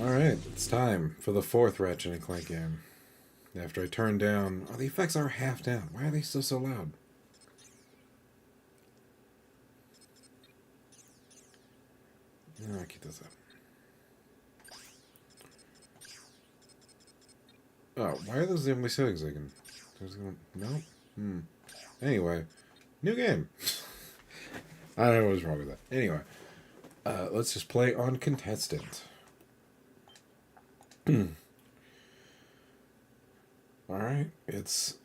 Alright, it's time for the fourth Ratchet and Clank game. After I turn down... Oh, the effects are half down. Why are they still so loud? No, I'll keep this up. Oh, why are those the only settings I can... No? Anyway, new game. I don't know what's wrong with that. Anyway, let's just play on contestant. Alright, it's...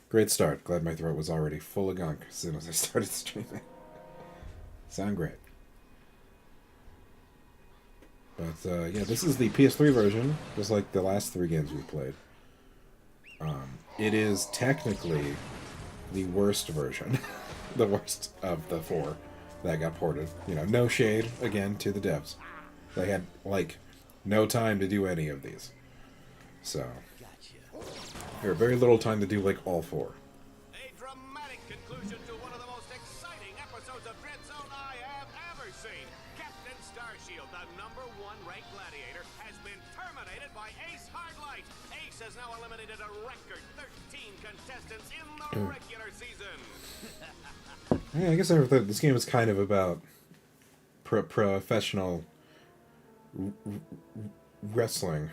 Great start. Glad my throat was already full of gunk as soon as I started streaming. Sound great. But, yeah, this is the PS3 version, just like the last three games we played. It is technically the worst version. The worst of the four that got ported. You know, no shade, again, to the devs. They had, like, no time to do any of these. So, there very little time to do, like, all four. A dramatic conclusion to one of the most exciting episodes of Dread Zone I have ever seen. Captain Starshield, the #1 ranked gladiator, has been terminated by Ace Hardlight. Ace has now eliminated a record 13 contestants in the regular season. Yeah, I guess I never thought this game is kind of about professional wrestling,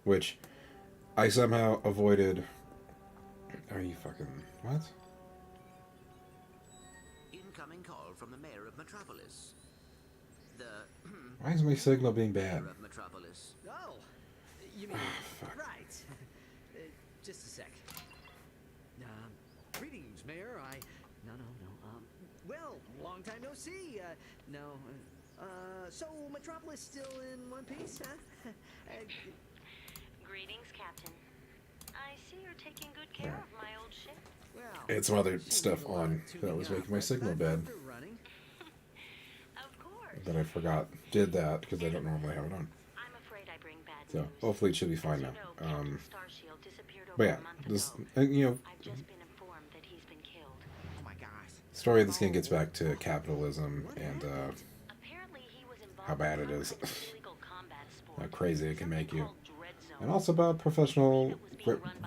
which I somehow avoided. Are you fucking what? Incoming call from the mayor of Metropolis. Why is my signal being bad? Mayor of Metropolis. Oh, you mean Fuck. right? Just a sec. Greetings, Mayor. No. Well, long time no see. No. So Metropolis still in one piece, huh? Greetings, Captain. I see you're taking good care of my old ship. Well, It's some other stuff on that was making my signal bad Of course. that I forgot did that because I don't normally have it on. I'm afraid I bring bad So news. hopefully it should be As fine you now. know, Captain Starshield disappeared over But yeah, a month this ago. you know, I've just been informed that he's been killed. oh my gosh. story of this game gets back to capitalism and Apparently, he was involved how bad in it is, some kind of illegal combat sport, how crazy it can make you, called Dread Zone. and also about professional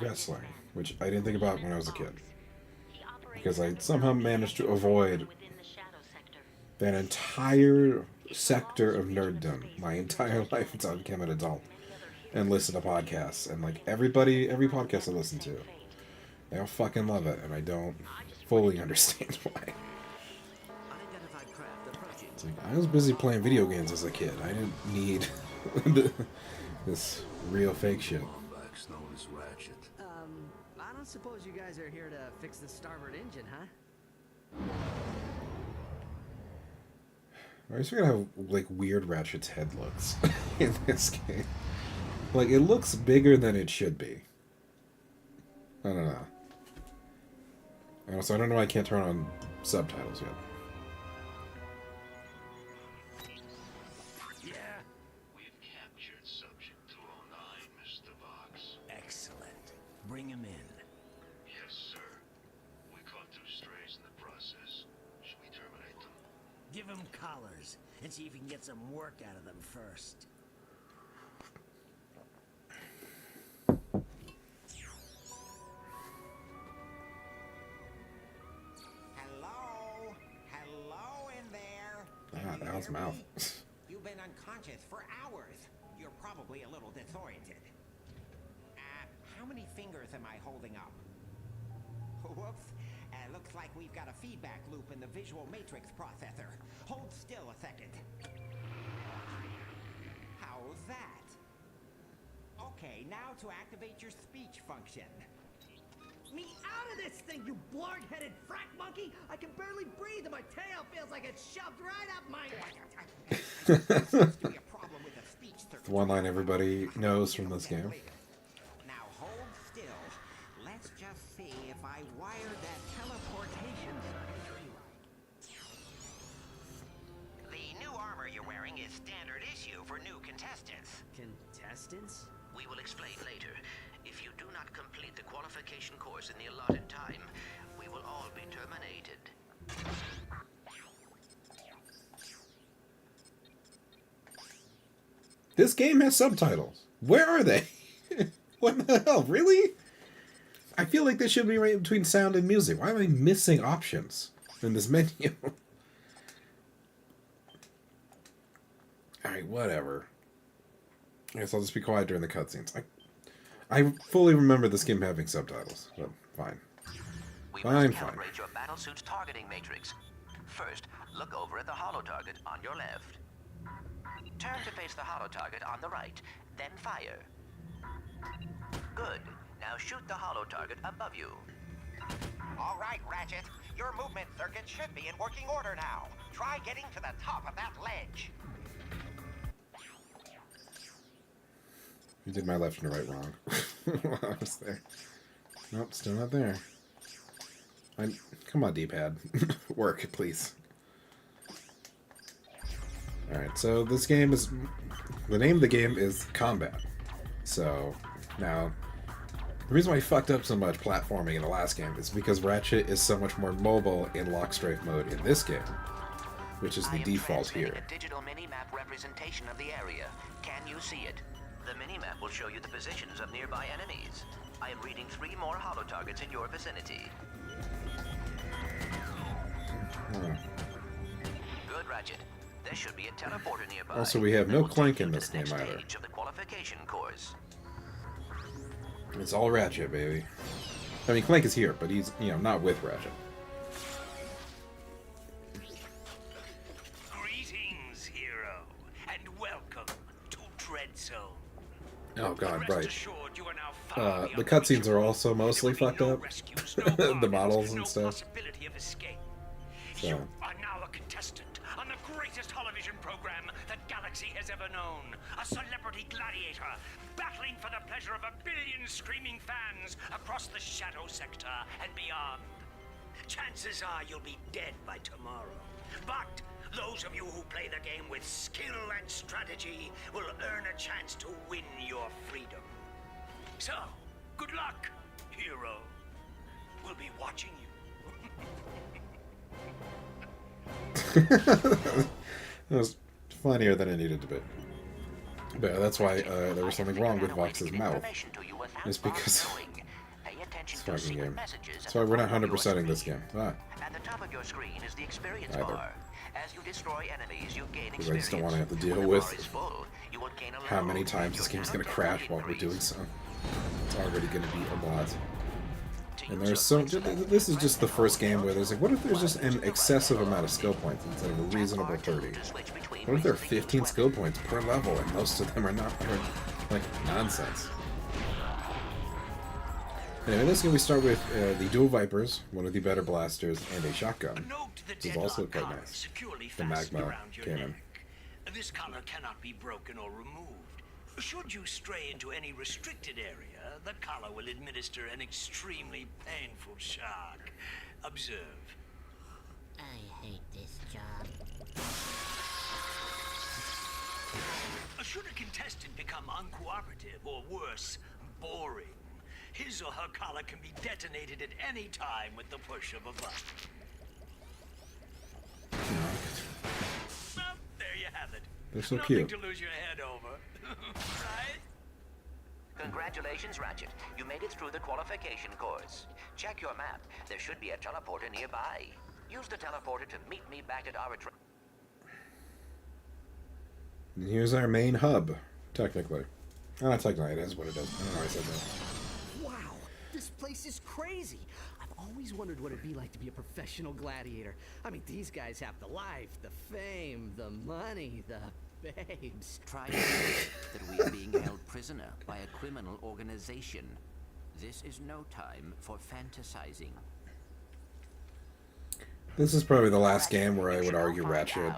wrestling, which I didn't think about when I was a kid. He operated Because I under somehow managed to avoid within the shadow sector. that entire sector of nerddom my entire life until I became an adult and listen to podcasts. And like every podcast I listen to, they all fucking love it, and I don't fully understand why. Unidentified craft approaching. It's like, I was busy playing video games as a kid. I didn't need this real fake shit. Lombax known as Ratchet. I don't suppose you guys are here to fix the starboard engine, huh? I just forget how like weird Ratchet's head looks in this game. Like it looks bigger than it should be. I don't know. And also, I don't know why I can't turn on subtitles yet. Yeah. We've captured subject 209, Mr. Box. Excellent. Bring him in. Yes, sir. We caught 2 strays in the process. Should we terminate them? Give him collars and see if you can get some work out of them first. Hello in there. Ah, Can you Al's hear mouth. me? You've been unconscious for hours. You're probably a little disoriented. How many fingers am I holding up? Whoops. Looks like we've got a feedback loop in the visual matrix processor. Hold still a second. How's that? Okay, now to activate your speech function. Me out of this thing, you blarg-headed frack monkey! I can barely breathe and my tail feels like it's shoved right up my... Seems to be a problem with the speech The one line everybody knows from this game. Now hold still. Let's just see if I wired that teleportation circuitry right. The new armor you're wearing is standard issue for new contestants. Contestants? We will explain later. If you do not complete the qualification course in the allotted time, we will all be terminated. This game has subtitles. Where are they? What the hell? Really? I feel like they should be right between sound and music. Why am I missing options in this menu? Alright, whatever. I guess I'll just be quiet during the cutscenes. I fully remember this game having subtitles, but fine. We Fine, must fine. calibrate your battlesuit's targeting matrix. First, look over at the holo target on your left. Turn to face the holo target on the right, then fire. Good. Now shoot the holo target above you. All right, Ratchet. Your movement circuit should be in working order now. Try getting to the top of that ledge. You did my left and right wrong. I was there. Nope, still not there. Come on, D-pad. Work, please. Alright, so this game is... The name of the game is Combat. So, now... The reason why I fucked up so much platforming in the last game is because Ratchet is so much more mobile in lock strafe mode in this game, which is the default here. A digital mini-map representation of the area. Can you see it? The mini-map will show you the positions of nearby enemies. I am reading 3 more holo targets in your vicinity. Good, Ratchet. There should be a teleporter nearby. Also, we have that no will take Clank you in to this the game next either. stage of the qualification course. It's all Ratchet, baby. I mean, Clank is here, but he's, not with Ratchet. Greetings, hero, and welcome to Dread Zone. Oh god, Rest right. assured you are now far The beyond cutscenes reach. are also mostly There will be fucked no up. rescues, no The carnage, models no and stuff. possibility of escape. So. You are now a contestant on the greatest television program that Galaxy has ever known. A celebrity gladiator, battling for the pleasure of a billion screaming fans across the Shadow Sector and beyond. Chances are you'll be dead by tomorrow. But those of you who play the game with skill and strategy will earn a chance to win your freedom. So, good luck, hero. We'll be watching you. That was funnier than it needed to be. But that's why there was something wrong with Vox's mouth. It's because it's a fucking game. That's why we're not 100%ing this game. At the top of your screen is the experience Either. bar. As you destroy enemies, you gain Because I just don't want to have to deal When the with bar is full, you will gain a how level. many times this Your game's gonna ammo crash will while we're doing increase. so. It's already gonna be a lot. To And use there's your so... points This is just the first game where there's like, what if there's just an excessive amount of skill points instead of a reasonable 30? What if there are 15 skill points per level and most of them are not... like, nonsense? Anyway, in this game we start with the Dual Vipers, one of the better blasters, and a shotgun. Note the Which is also Deadlocked quite collar nice. securely The fastened magma around your cannon. neck. This collar cannot be broken or removed. Should you stray into any restricted area, the collar will administer an extremely painful shock. Observe. I hate this job. Should a contestant become uncooperative or worse, boring, his or her collar can be detonated at any time with the push of a button. Well, there you have it. They're so Nothing cute. to lose your head over. Right? Congratulations, Ratchet. You made it through the qualification course. Check your map. There should be a teleporter nearby. Use the teleporter to meet me back at our And here's our main hub, technically. Not technically, it is what it is. I don't know why I said that. Wow, this place is crazy. I've always wondered what it'd be like to be a professional gladiator. I mean, these guys have the life, the fame, the money, the babes. Try to think that we are being held prisoner by a criminal organization. This is no time for fantasizing. This is probably the last game where I would argue Ratchet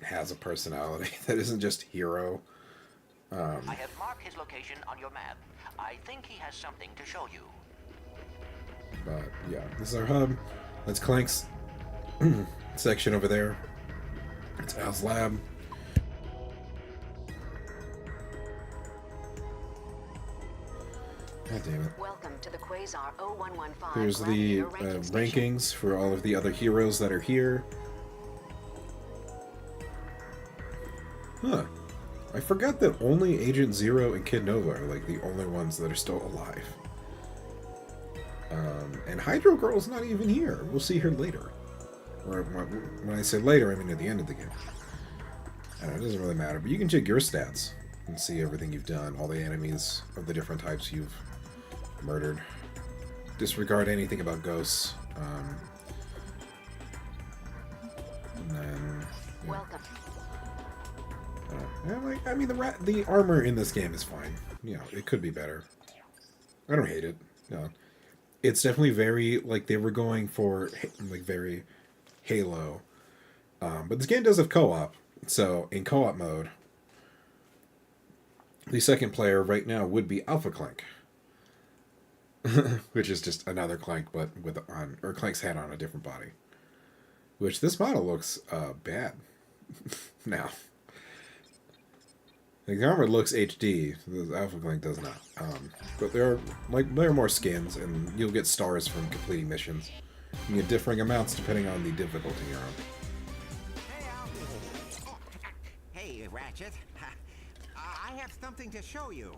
has a personality that isn't just hero. I have marked his location on your map. I think he has something to show you. But yeah, this is our hub. That's Clank's section over there. It's Al's lab. God damn it. Welcome to the Quasar 0115. There's the Gladiator ranking station. rankings for all of the other heroes that are here. Huh. I forgot that only Agent Zero and Kid Nova are like the only ones that are still alive. And Hydro Girl's not even here. We'll see her later. Or when I say later, I mean at the end of the game. I don't know, it doesn't really matter. But you can check your stats and see everything you've done, all the enemies of the different types you've murdered. Disregard anything about ghosts. And then... Yeah. Welcome. I mean, the armor in this game is fine. You know, it could be better. I don't hate it. No. It's definitely very, like, they were going for, like, very Halo. But this game does have co-op. So, in co-op mode, the second player right now would be Alpha Clank. Which is just another Clank, but or Clank's head on a different body. Which, this model looks, bad. Now. The armor looks HD, the Alpha Clank does not. But there are more skins, and you'll get stars from completing missions. You get differing amounts depending on the difficulty you're on. Hey, Ratchet. I have something to show you.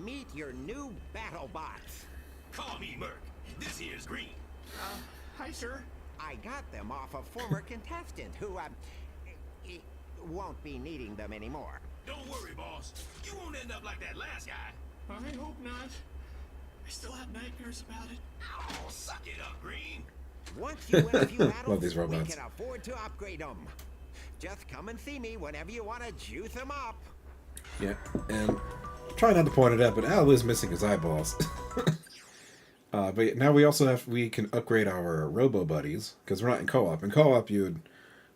Meet your new battle bots. Call me Merc. This here's Green. Hi, sir. I got them off a former contestant who, won't be needing them anymore. Don't worry, boss. You won't end up like that last guy. I hope not. I still have nightmares about it. Oh, suck it up, Green. Once you win a few Love battles, these we robots. can afford to upgrade them. Just come and see me whenever you want to juice them up. Yeah, and try not to point it out, but Al is missing his eyeballs. But now we can upgrade our Robo Buddies, because we're not in co-op. In co-op, you'd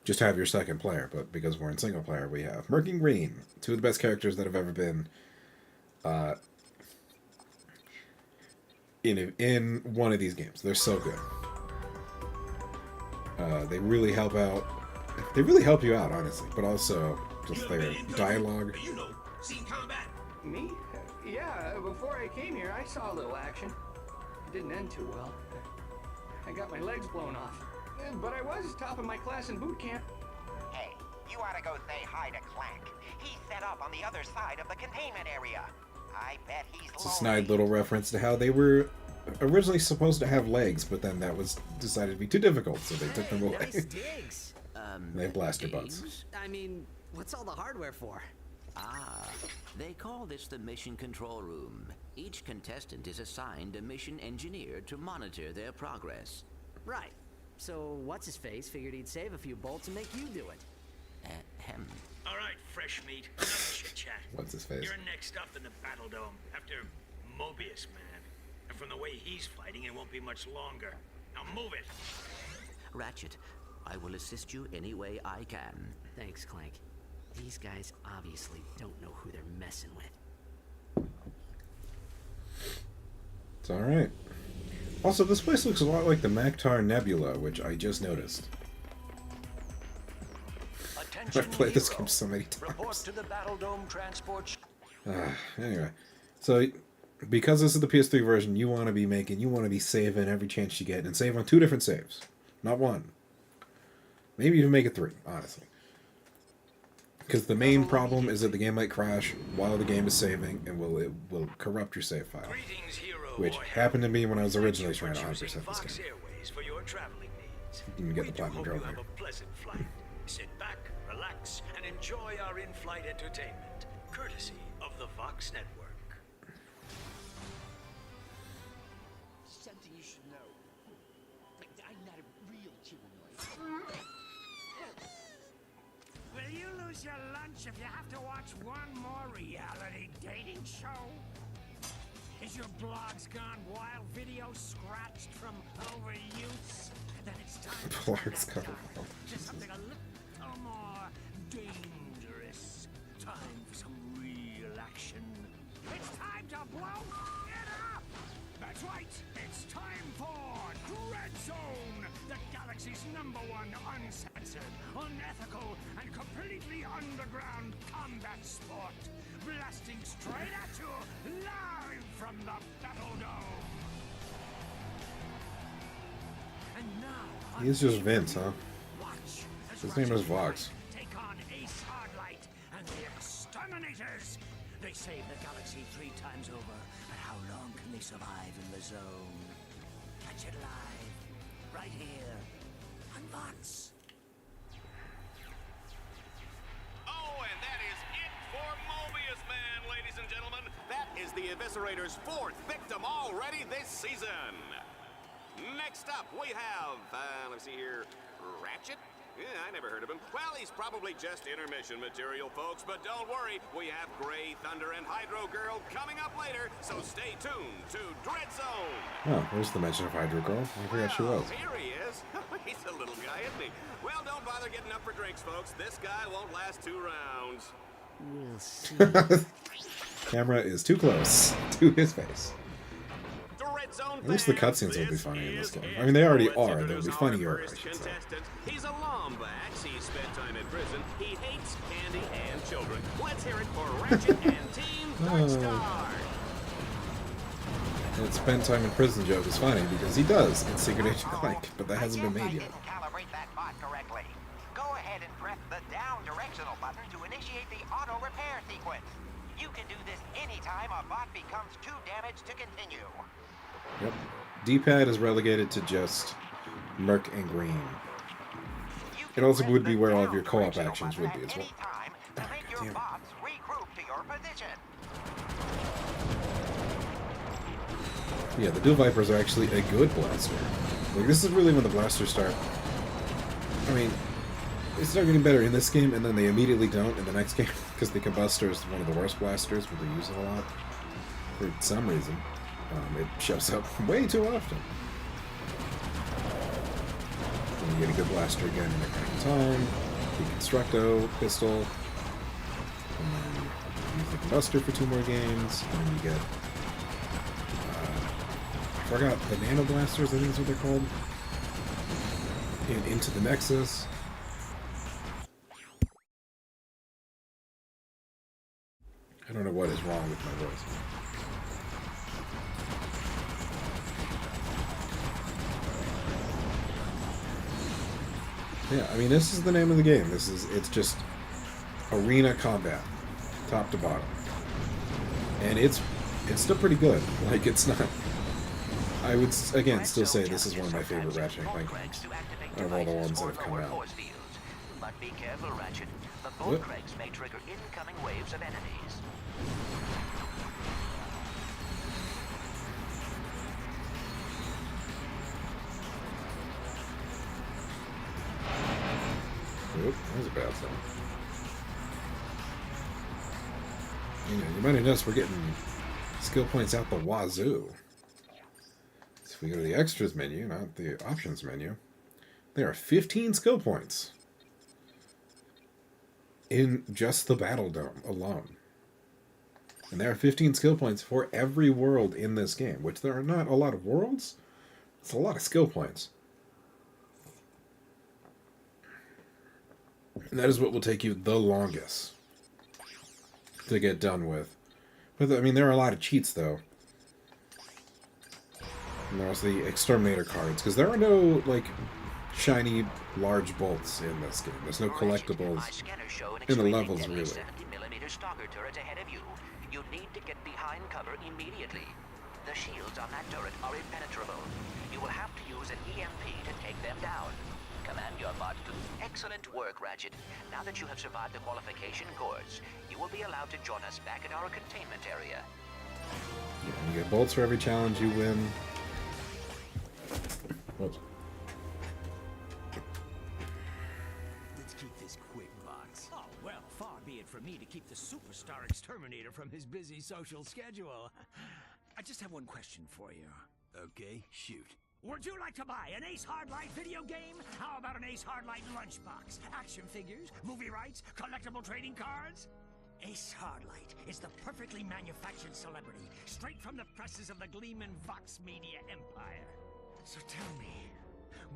just have your second player, but because we're in single player, we have Merc and Green, two of the best characters that have ever been in one of these games. They're so good. They really help out. They really help you out, honestly, but also just their dialogue. You know, seen combat. Me? Yeah, before I came here, I saw a little action. It didn't end too well. I got my legs blown off. But I was top of my class in boot camp. Hey, you ought to go say hi to Clank. He's set up on the other side of the containment area. I bet he's It's a snide little reference to how they were originally supposed to have legs, but then that was decided to be too difficult, so they took them away. Nice digs. They have blaster butts. Digs? I mean, what's all the hardware for? Ah, they call this the mission control room. Each contestant is assigned a mission engineer to monitor their progress. Right. So, what's-his-face figured he'd save a few bolts and make you do it. Ahem. All right, fresh meat. Enough chit-chat. What's his face? You're next up in the Battle Dome after Mobius Man. And from the way he's fighting, it won't be much longer. Now move it. Ratchet, I will assist you any way I can. Thanks, Clank. These guys obviously don't know who they're messing with. It's alright. Also, this place looks a lot like the Maktar Nebula, which I just noticed. I've played this game so many times. Report to the Battle Dome transport. Anyway, so because this is the PS3 version, you want to be saving every chance you get, and save on 2 different saves, not 1. Maybe even make it 3, honestly. Because the main problem is that the game might crash while the game is saving, and it will corrupt your save file. Greetings, hero Which boy. happened to me when I was originally Thank trying you to for 100% choosing this Fox game. Airways for your traveling needs. You can get We the do platinum hope you trophy. have a pleasant flight. Sit back, relax, and enjoy our in-flight entertainment, courtesy of the Vox Network. Something you should know. I'm not a real humanoid. Will you lose your lunch if you have to watch one more reality dating show? Is your blog's gone wild, video scratched from overuse? Then it's time for Blog's something gone dark, just something a little more dangerous. Time for some real action. It's time to blow it up! That's right, it's time for Dread Zone, the galaxy's #1 uncensored, unethical, and completely underground combat sport. Blasting straight at you, live from the Battle Dome. And now, He's just Vince, huh? watch as His name is Ratchet Vox. take on Ace Hardlight and the extended save the galaxy 3 times over, but how long can they survive in the zone? Catch it live, right here, on Vox. Oh, and that is it for Mobius Man, ladies and gentlemen. That is the Eviscerator's 4th victim already this season. Next up, we have, let's see here, Ratchet? Yeah, I never heard of him. Well, he's probably just intermission material, folks, but don't worry. We have Grey Thunder and Hydro Girl coming up later, so stay tuned to Dread Zone. Oh, there's the mention of Hydro Girl. I forgot she was. Here he is. He's a little guy, isn't he? Well, don't bother getting up for drinks, folks. This guy won't last 2 rounds. We'll see. Camera is too close to his face. Dread Zone At least the cutscenes will be funny in this game. I mean, they already are. They'll be funnier, I should say. He's a Lombax. He spent time in prison. He hates candy and children. Let's hear it for Ratchet and Team Dark Star. That spent time in prison joke is funny because he does in Secret Agent Clank, but that hasn't been made yet. I didn't calibrate that bot correctly. Go ahead and press the down directional button to initiate the auto repair sequence. You can do this anytime a bot becomes too damaged to continue. Yep. D-pad is relegated to just Merc and Green. It also would be where all of your co-op actions would be as well. To make your bots regroup to your position. Yeah, the Dual Vipers are actually a good blaster. Like, this is really when the blasters start... I mean, they start getting better in this game, and then they immediately don't in the next game, because the Combustor is one of the worst blasters, but they use it a lot. For some reason. It shows up way too often. And you get a good blaster again in the time. The Constructo pistol. And then you use the Combustor for 2 more games. And then you get... I forgot, the Nano Blasters, I think is what they're called. And Into the Nexus. I don't know what is wrong with my voice. Yeah, I mean, this is the name of the game. It's just arena combat, top to bottom. And it's still pretty good. Like, it's not... I would, again, still say this is one of my favorite Ratchet and Clank games. Out of all the ones that have come out. But be careful, Ratchet. The bolt cranks may trigger incoming waves of enemies. Oop, that was a bad thing. You might have noticed we're getting skill points out the wazoo. So if we go to the extras menu, not the options menu, there are 15 skill points in just the Battle Dome alone. And there are 15 skill points for every world in this game, which there are not a lot of worlds. It's a lot of skill points. And that is what will take you the longest to get done with. But, I mean, there are a lot of cheats, though. And there's the Exterminator cards, because there are no, like, shiny, large bolts in this game. There's no collectibles in the levels, really. 70mm stalker turret ahead of you. You need to get behind cover immediately. The shields on that turret are impenetrable. You will have to use an EMP to take them down. Command your bot to... Excellent work, Ratchet. Now that you have survived the qualification course, you will be allowed to join us back at our containment area. You get bolts for every challenge you win. Whoops. Let's keep this quick, Vox. Oh, well, far be it from me to keep the superstar exterminator from his busy social schedule. I just have one question for you. Okay, shoot. Would you like to buy an Ace Hardlight video game? How about an Ace Hardlight lunchbox? Action figures, movie rights, collectible trading cards? Ace Hardlight is the perfectly manufactured celebrity, straight from the presses of the Gleeman Vox Media empire. So tell me,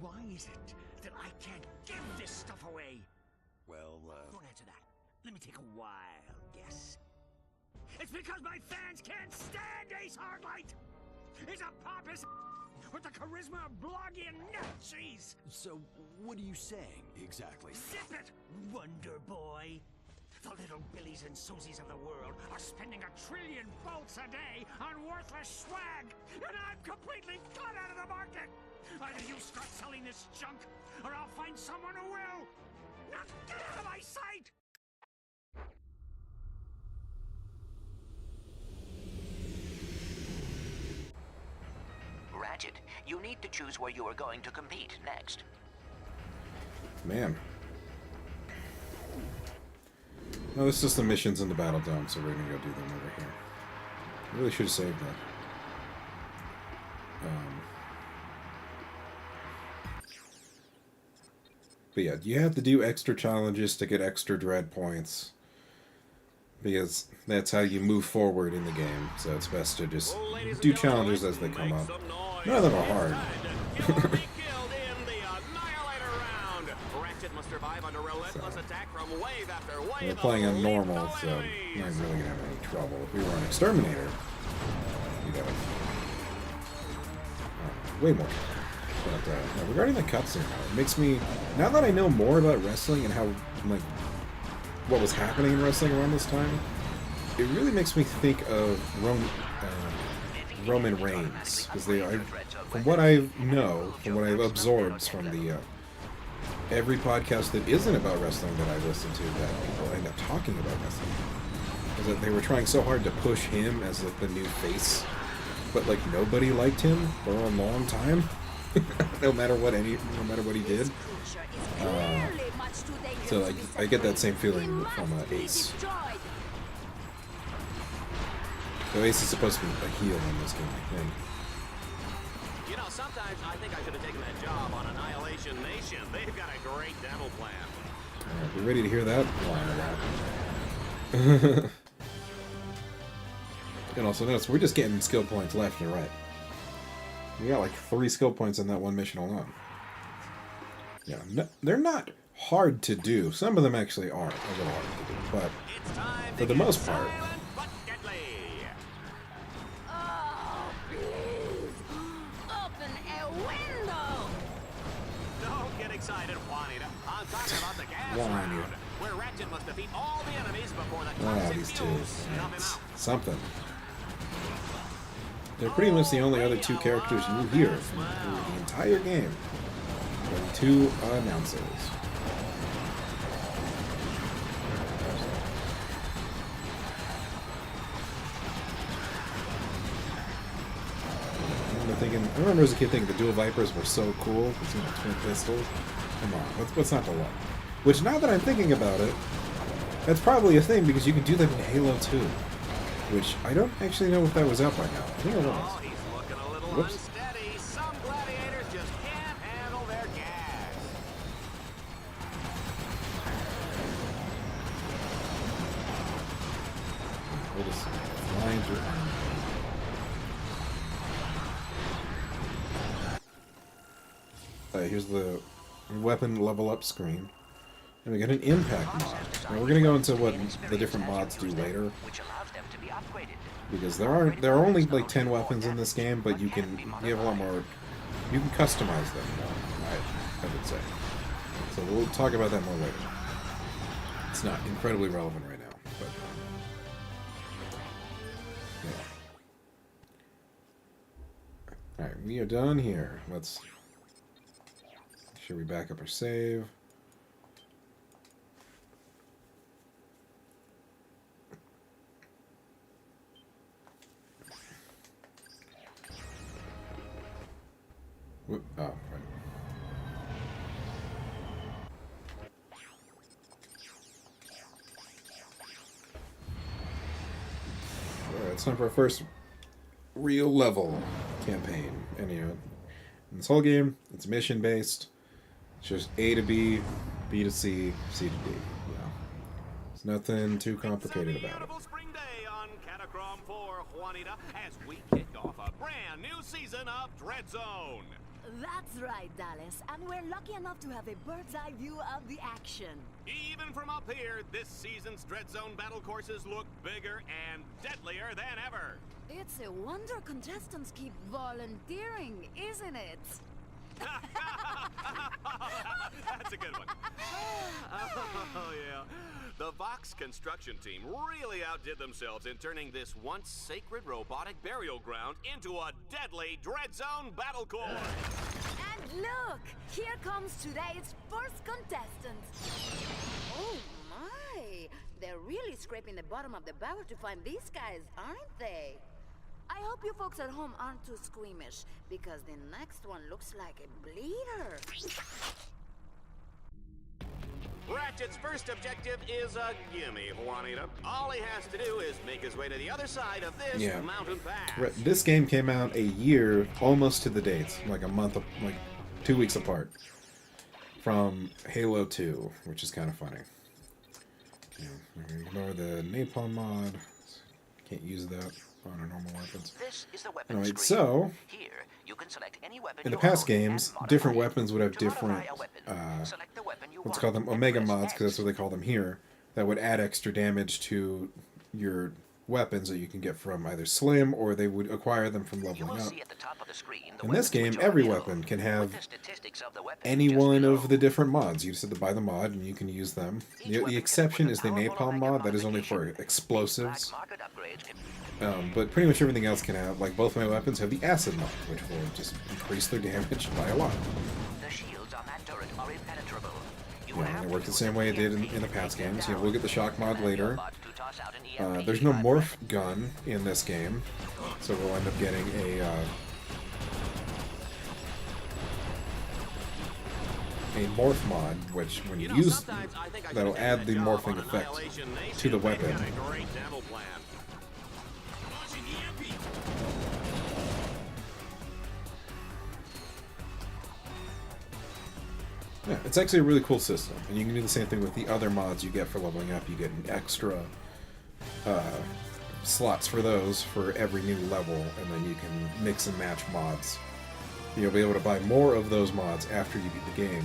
why is it that I can't give this stuff away? Well, Don't answer that. Let me take a wild guess. It's because my fans can't stand Ace Hardlight! He's a pompous with the charisma of blogging Nazis! So, what are you saying, exactly? Zip it, Wonder Boy! The little Billies and Susies of the world are spending 1 trillion bolts a day on worthless swag, and I'm completely cut out of the market. Either you start selling this junk, or I'll find someone who will. Now get out of my sight! Ratchet, you need to choose where you are going to compete next. Man. No, this is just the missions in the Battle Dome, so we're gonna go do them over here. I really should have saved that. But yeah, you have to do extra challenges to get extra dread points. Because that's how you move forward in the game. So it's best to just do challenges as they come up. None of them are hard. We're playing on normal, so I'm not really gonna have any trouble. If we were on Exterminator, we'd have way more trouble. But no, regarding the cutscene, it makes me, now that I know more about wrestling and how, like, what was happening in wrestling around this time, it really makes me think of Roman Reigns, because from what I know, from what I've absorbed from the every podcast that isn't about wrestling that I listen to, that people end up talking about wrestling, is that they were trying so hard to push him as like the new face, but like nobody liked him for a long time, no matter what he did. So I get that same feeling from Ace. So Ace is supposed to be a heel in this game, I think. You know, sometimes I think I should have taken that job on Annihilation Nation. They've got a great demo plan. Alright, we ready to hear that line of rap? And also notice, we're just getting skill points left and right. We got like 3 skill points in that one mission alone. Yeah, no, they're not hard to do. Some of them actually are a little hard to do, but for the most part... Oh, please! Open a window! Don't get excited, Juanita. I'm talking about the gas round, where Ratchet must defeat all the enemies before the toxic these two. fumes dump him out. Something. They're pretty much the only other 2 characters you hear from the entire game. And 2 announcers. I remember as a kid thinking the dual Vipers were so cool. It's, you know, twin pistols. Come on, what's not to love? Which, now that I'm thinking about it, that's probably a thing because you can do that in Halo 2. Which I don't actually know if that was out by now. I think it was. Oh, he's looking a little unsteady. Some gladiators just can't handle their gas. We'll just flying through. Here's the weapon level up screen. And we got an impact mod. Now we're gonna go into what the different mods do later. Because there are only like 10 weapons in this game, but you have a lot more. You can customize them more, I would say. So we'll talk about that more later. It's not incredibly relevant right now, but yeah. Alright, we are done here. Let's should we back up our save? Oh, right. Alright, it's time for our first real level campaign. And you know, in this whole game, it's mission based. It's just A to B, B to C, C to D. You know, there's nothing too complicated about it. Spring day on Catacrom 4, Juanita, as we kick off a brand new season of Dread Zone. That's right, Dallas. And we're lucky enough to have a bird's eye view of the action. Even from up here, this season's Dread Zone battle courses look bigger and deadlier than ever. It's a wonder contestants keep volunteering, isn't it? That's a good one. Oh, yeah. The Vox Deadlock's construction team really outdid themselves in turning this once sacred robotic burial ground into a deadly Dread Zone battle core. And look, here comes today's first contestant. Oh my, they're really scraping the bottom of the barrel to find these guys, aren't they? I hope you folks at home aren't too squeamish, because the next one looks like a bleeder. Ratchet's first objective is a gimme, Juanita. All he has to do is make his way to the other side of this mountain pass. This game came out a year, almost to the date, like a month, like 2 weeks apart from Halo 2, which is kind of funny. We're gonna ignore the napalm mod. Can't use that on our normal weapons. This is the weapon Alright, screen. so Here, you can select any weapon in the you past own games, and modify different it. weapons would have To different, modify a weapon, select the weapon you let's want call them and Omega press mods, because that's X. what they call them here, that would add extra damage to your weapons that you can get from either Slim, or they would acquire them from You leveling will up. see at the top of the screen the In this weapons game, which are every available. weapon can With have the statistics of the weapon any just one below. of the different mods. You just have to buy the mod, and you can use them. The exception is the napalm mod, that is only for explosives. Black market upgrades can But pretty much everything else can have, like both my weapons have the acid mod, which will just increase their damage by a lot. The shields on that turret are impenetrable. You Yeah, have and it to worked the use same an way it did EMP in the to past take them games. You know, down. we'll get the shock mod later. Bot to toss out an EMP There's no by morph gun in this game, so we'll end up getting a morph mod, which when you use, sometimes I think I that'll should add take the that job morphing on effect Annihilation Nation. to the They've weapon. got a great demo plan. Yeah, it's actually a really cool system, and you can do the same thing with the other mods you get for leveling up. You get an extra slots for those for every new level, and then you can mix and match mods. You'll be able to buy more of those mods after you beat the game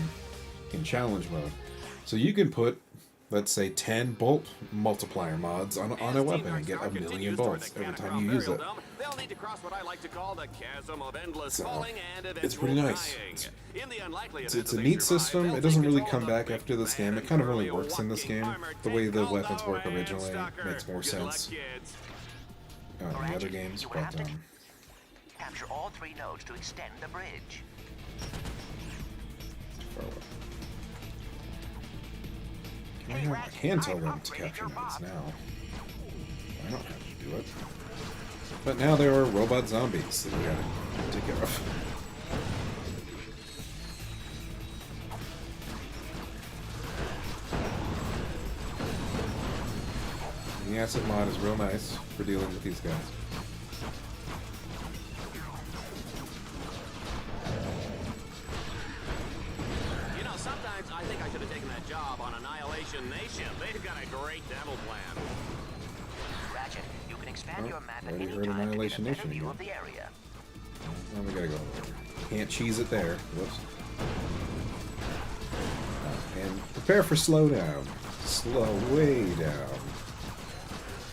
in challenge mode. So you can put, let's say, 10 bolt multiplier mods on a weapon and get a million bolts every time you use it. They'll need to cross what I like to call the chasm of endless So, falling and it's eventual pretty nice. dying. In the unlikely It's event a that neat they survive, system. they'll It doesn't take really control come of back the after this big game. bad It kind of and only curly works in this walking game. armored The way tank the called weapons work Owen originally Stalker. makes more Good luck, sense kids. in the other Ratchet, games, you but have to capture all 3 nodes to extend the bridge. far away. I can tell them to capture nodes now. I don't have to do it. But now there are robot zombies that we gotta take care of. The acid mod is real nice for dealing with these guys. You know, sometimes I think I should have taken that job on Annihilation Nation. They've got a great demo plan. Ratchet, you can expand Oh, your map at already any heard time to get Annihilation a better Nation view again. of the area. Now we gotta go over. Can't cheese it there. Whoops. And prepare for slowdown. Slow way down.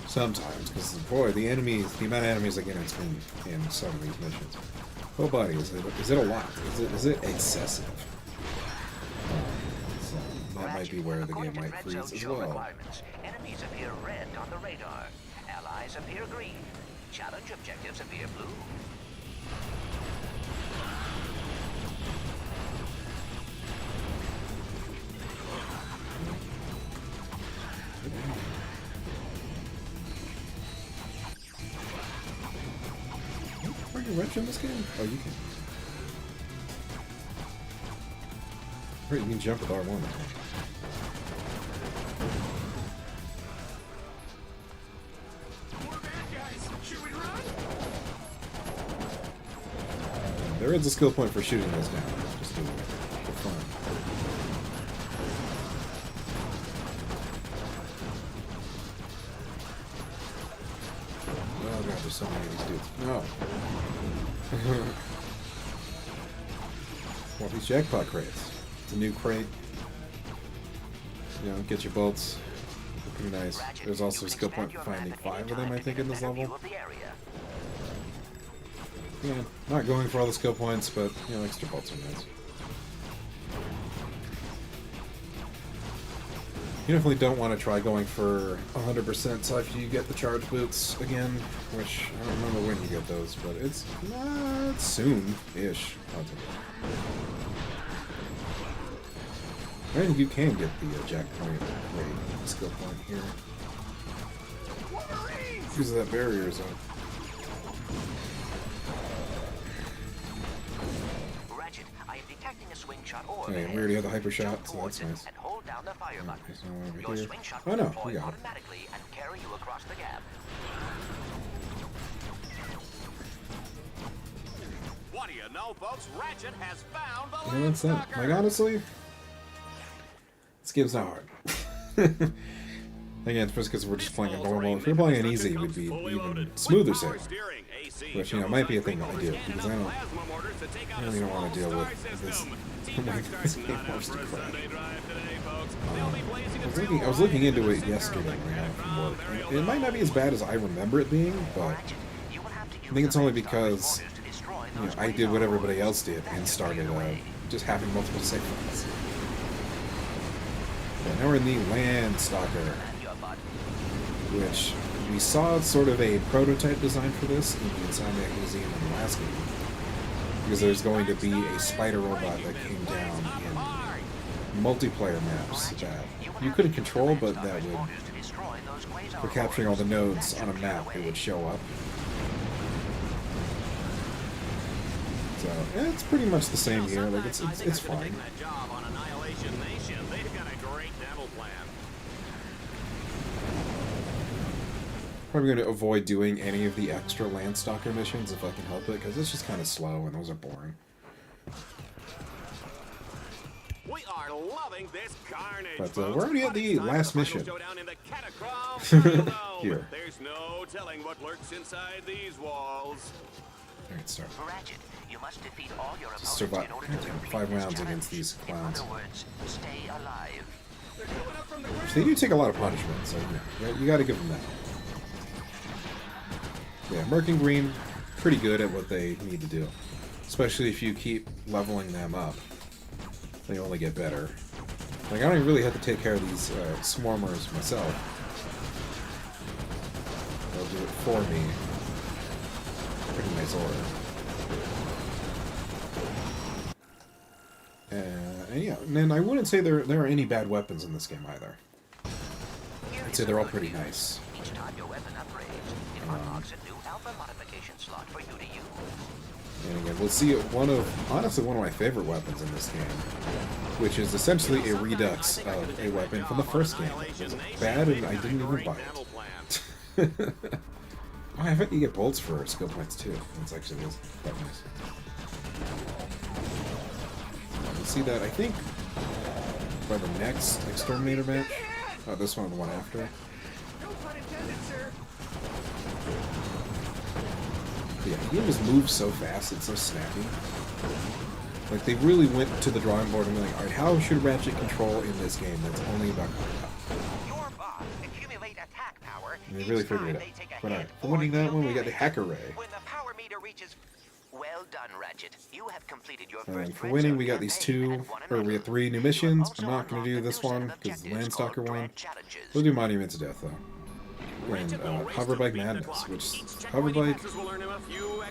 Sometimes, because boy, the amount of enemies I get in some of these missions. Oh, buddy, is it a lot? Is it excessive? So that might be where the According game to might Red Zone freeze as show well. requirements, enemies appear red on the radar. Allies appear green. Challenge objectives appear blue. Are you wrench in this game? Oh, you can. Right, you can jump with R1. More bad guys. Should we run? There is a skill point for shooting those down, just for fun. Oh god, there's so many of these dudes. No. Well, these jackpot crates. It's a new crate. You know, get your bolts. They're pretty nice. Ratchet, There's also you a can skill point expand for your finding map at 5 any of them, time I to think, get in a this better level. view of the area. Yeah, not going for all the skill points, but, you know, extra bolts are nice. You definitely don't want to try going for 100% so after you get the charge boots again, which I don't remember when you get those, but it's not soon-ish. I think you can get the jack point skill point here. Because that barrier zone. Ratchet, I am detecting a swing shot orb. Okay, we already have the hyper shot, so that's nice. And hold down the fire button. There's no one over Your here. swing shot Oh will no, deploy we got it. automatically and carry you across the gap. What do you know, folks? Ratchet has found the Yeah, that's that. Landstalker. Like, honestly, this game's not hard. Again, it's just because we're just playing a normal. If we were playing an easy, it would be even smoother sailing. Which, you know, might be a thing I do, because I really don't want to deal with this. This game wants to crash. I was looking into it yesterday when I got from work. And it might not be as bad as I remember it being, but I think it's only because you know, I did what everybody else did and started just having multiple save files. Yeah, now we're in the Landstalker, which we saw sort of a prototype design for this in the Insomniac Museum in the last game. Because there's going to be a spider robot that came down in multiplayer maps that you couldn't control, but that would, for capturing all the nodes on a map, it would show up. So, it's pretty much the same here. Like, it's fine. Probably going to avoid doing any of the extra Landstalker missions if I can help it, because it's just kind of slow and those are boring. We are loving this carnage. But we're already at the last mission. Here. There's no telling what lurks inside these walls. Alright, start. Ratchet, you must defeat all your Just opponents survive in order to complete 5 this rounds challenge. against these In clowns. other words, stay alive. They do take a lot of punishment, so you gotta give them that. Yeah, Merc and Green, pretty good at what they need to do. Especially if you keep leveling them up. They only get better. Like, I don't even really have to take care of these swarmers myself. They'll do it for me. Pretty nice order. And yeah, and I wouldn't say there are any bad weapons in this game either. I'd say they're all pretty nice. Each time your weapon upgrades, it unlocks a new alpha modification slot for you to use. And again, we'll see honestly one of my favorite weapons in this game, which is essentially a redux of a weapon from the first game. It was bad and I didn't even buy it. Oh, I bet you get bolts for skill points too. That's actually quite nice. You'll see that, I think, by the next Exterminator match. Oh, this one, the one after. No pun intended, sir. Yeah, the game just moves so fast, it's so snappy. Like, they really went to the drawing board and were like, alright, how should Ratchet control in this game that's only about combat? Your boss accumulate attack power. And they really figured it out. But alright, for winning that one, we got the Hacker Ray. When the power meter reaches. Well done, Ratchet. You have completed your And first for winning, we got these campaign two, and won a or we medal. got 3 new missions. I'm not going to do this one, because the Landstalker one. We'll do Monuments of Death, though. And Hoverbike Madness, which is Hoverbike,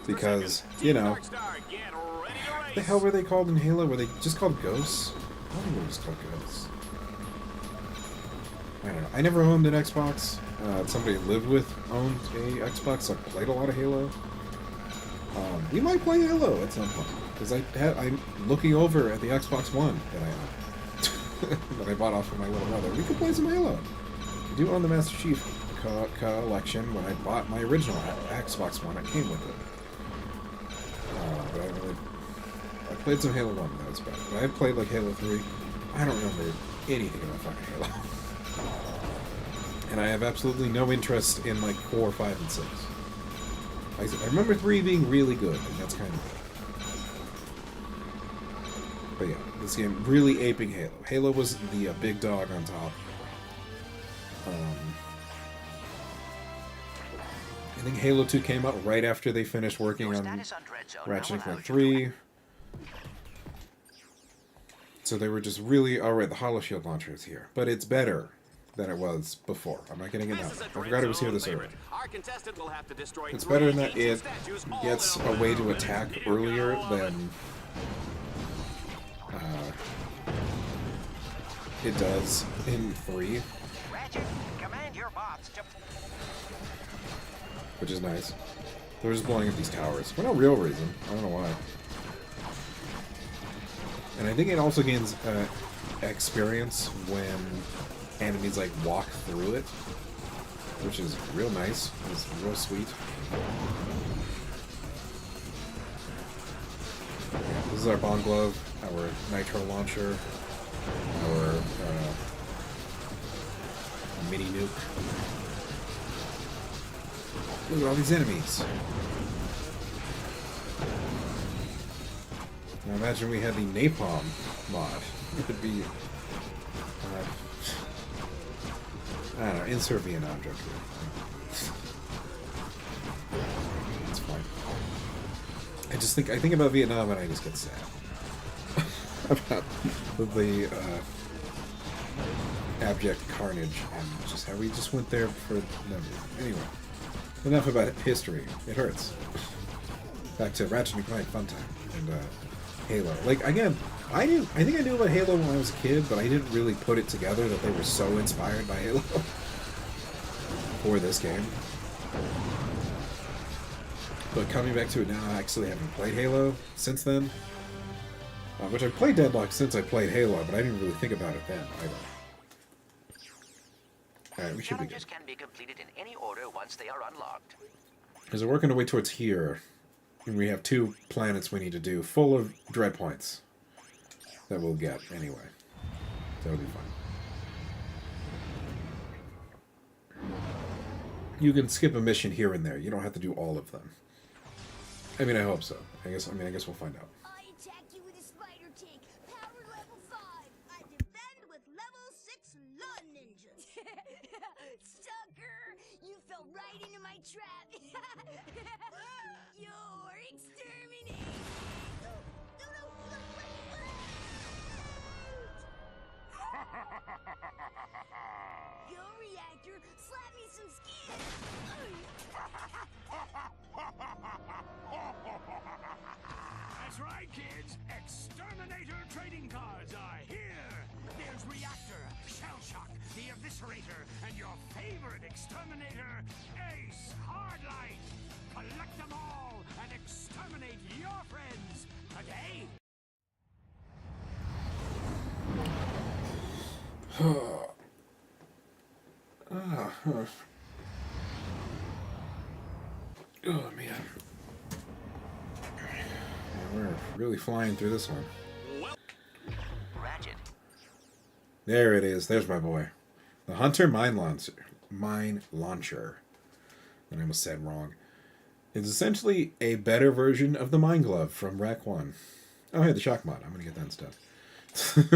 because, you know, what the hell were they called in Halo? Were they just called Ghosts? I don't think they were just called Ghosts. I don't know. I never owned an Xbox. Somebody I lived with owned a Xbox, so I played a lot of Halo. We might play Halo at some point, because I'm looking over at the Xbox One that I own, that I bought off of my little brother. We could play some Halo. I do own the Master Chief collection. When I bought my original Xbox One, it came with it. But I played some Halo 1, that was bad. But I played like Halo 3. I don't remember anything about fucking Halo. And I have absolutely no interest in like 4, 5, and 6. I remember 3 being really good, and that's kind of it. But yeah, this game really aping Halo. Halo was the big dog on top. I think Halo 2 came out right after they finished working on Ratchet and Clank 3. So they were just really... Alright, the Hollow Shield launcher is here. But it's better than it was before. I'm not getting it now. This is a I forgot it was here Dread this Zone early. favorite. Our contestant will have to destroy It's 3 better in that ancient it statues all gets in a way to minute. attack You earlier gotta love it. than it does in 3, Ratchet, command your bots to... which is nice. They're just blowing up these towers for no real reason. I don't know why. And I think it also gains experience when enemies like walk through it, which is real nice. It's real sweet. This is our bomb glove, our nitro launcher, our mini nuke. Look at all these enemies. Now imagine we had the napalm mod. It would be, I don't know, insert Vietnam joke here. It's fine. I think about Vietnam and I just get sad. About the abject carnage and just how we just went there for no reason. Anyway, enough about history. It hurts. Back to Ratchet and Clank Fun Time and Halo. Like again, I think I knew about Halo when I was a kid, but I didn't really put it together that they were so inspired by Halo for this game. But coming back to it now, I actually haven't played Halo since then. Which I played Deadlocked since I played Halo, but I didn't really think about it then either. Alright, we should be good. Challenges can be completed in any order once they are unlocked. Because we're working our way towards here, and we have 2 planets we need to do, full of dread points that we'll get anyway. That'll be fun. You can skip a mission here and there. You don't have to do all of them. I mean, I hope so. I guess we'll find out. I attack you with a spider tank, power level 5. I defend with level 6 law ninja. Sucker! You fell right into my trap. You're exterminated. Go reactor, slap me some skin. That's right, kids. Exterminator trading cards are here. There's Reactor, Shell Shock, the Eviscerator, and your favorite exterminator, Ace Hardlight. Collect them all and exterminate your friends today. Oh man. We're really flying through this one. Ratchet. There it is. There's my boy. The Hunter Mine Launcher. Mine Launcher. That I almost said wrong. It's essentially a better version of the Mine Glove from Rack 1. Oh, hey, the Shock mod. I'm going to get that instead.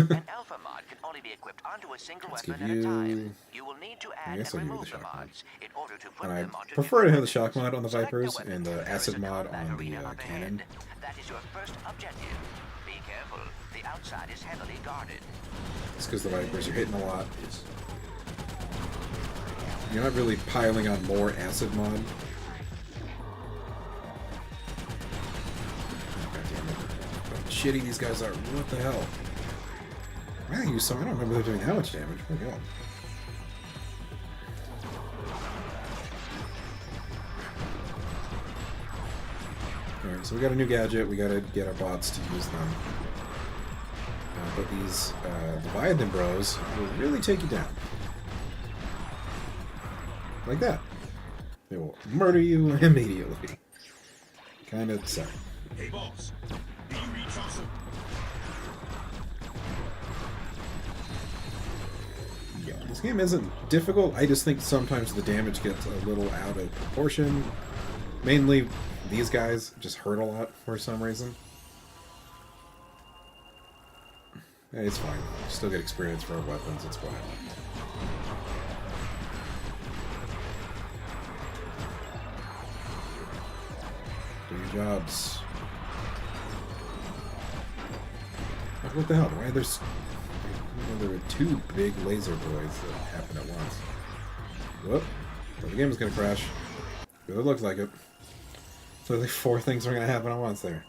An alpha mod can only be equipped onto a single Let's weapon give at a time. you- You will need to I add guess and I'll give you the remove the Shock mod. mods in order to put And I them onto prefer to have the different Shock mod on the weapons. Vipers Select a and the weapon. There is Acid a mod combat on arena the up cannon. ahead. That is your first objective. Be careful. The outside is heavily guarded. It's because the Vipers are hitting a lot. You're not really piling on more Acid mod. God damn it. How shitty these guys are. What the hell? I use some. I don't remember them doing that much damage. Oh my god. Alright, so we got a new gadget. We gotta get our bots to use them. But these Leviathan bros will really take you down. Like that. They will murder you immediately. Kind of sad. Hey, boss. Do you read Chaucer? Yeah, this game isn't difficult. I just think sometimes the damage gets a little out of proportion. Mainly, these guys just hurt a lot for some reason. Hey, it's fine. Still get experience for our weapons. It's whatever. Do your jobs. Like, what the hell? Why are there there are two big laser boys that happen at once. Whoop. So the game is gonna crash. It looks like it. So like 4 things are gonna happen at once there.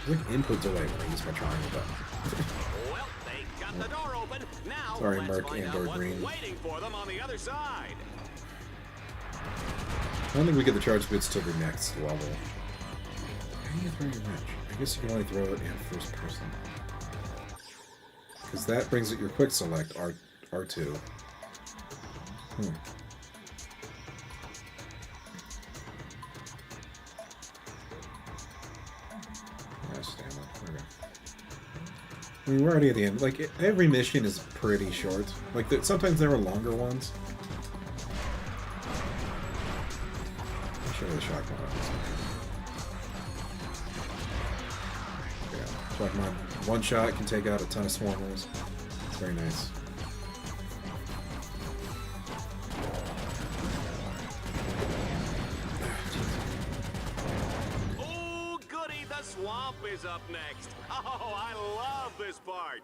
I think input delay when I use my triangle button. Well, they got the door open. Now, Sorry, let's Merc find and out or what's Green. waiting for them on the other side. I don't think we get the charge bits till the next level. How do you throw your wrench? I guess you can only throw it in first person. Because that brings it your quick select, R2. Yeah, stamina. Okay. I mean, we're already at the end. Like, every mission is pretty short. Like, sometimes there are longer ones. Show the shotgun. Yeah, shotgun. One shot can take out a ton of swarmers. It's very nice. Oh, goody, the swamp is up next. Oh, I love this part.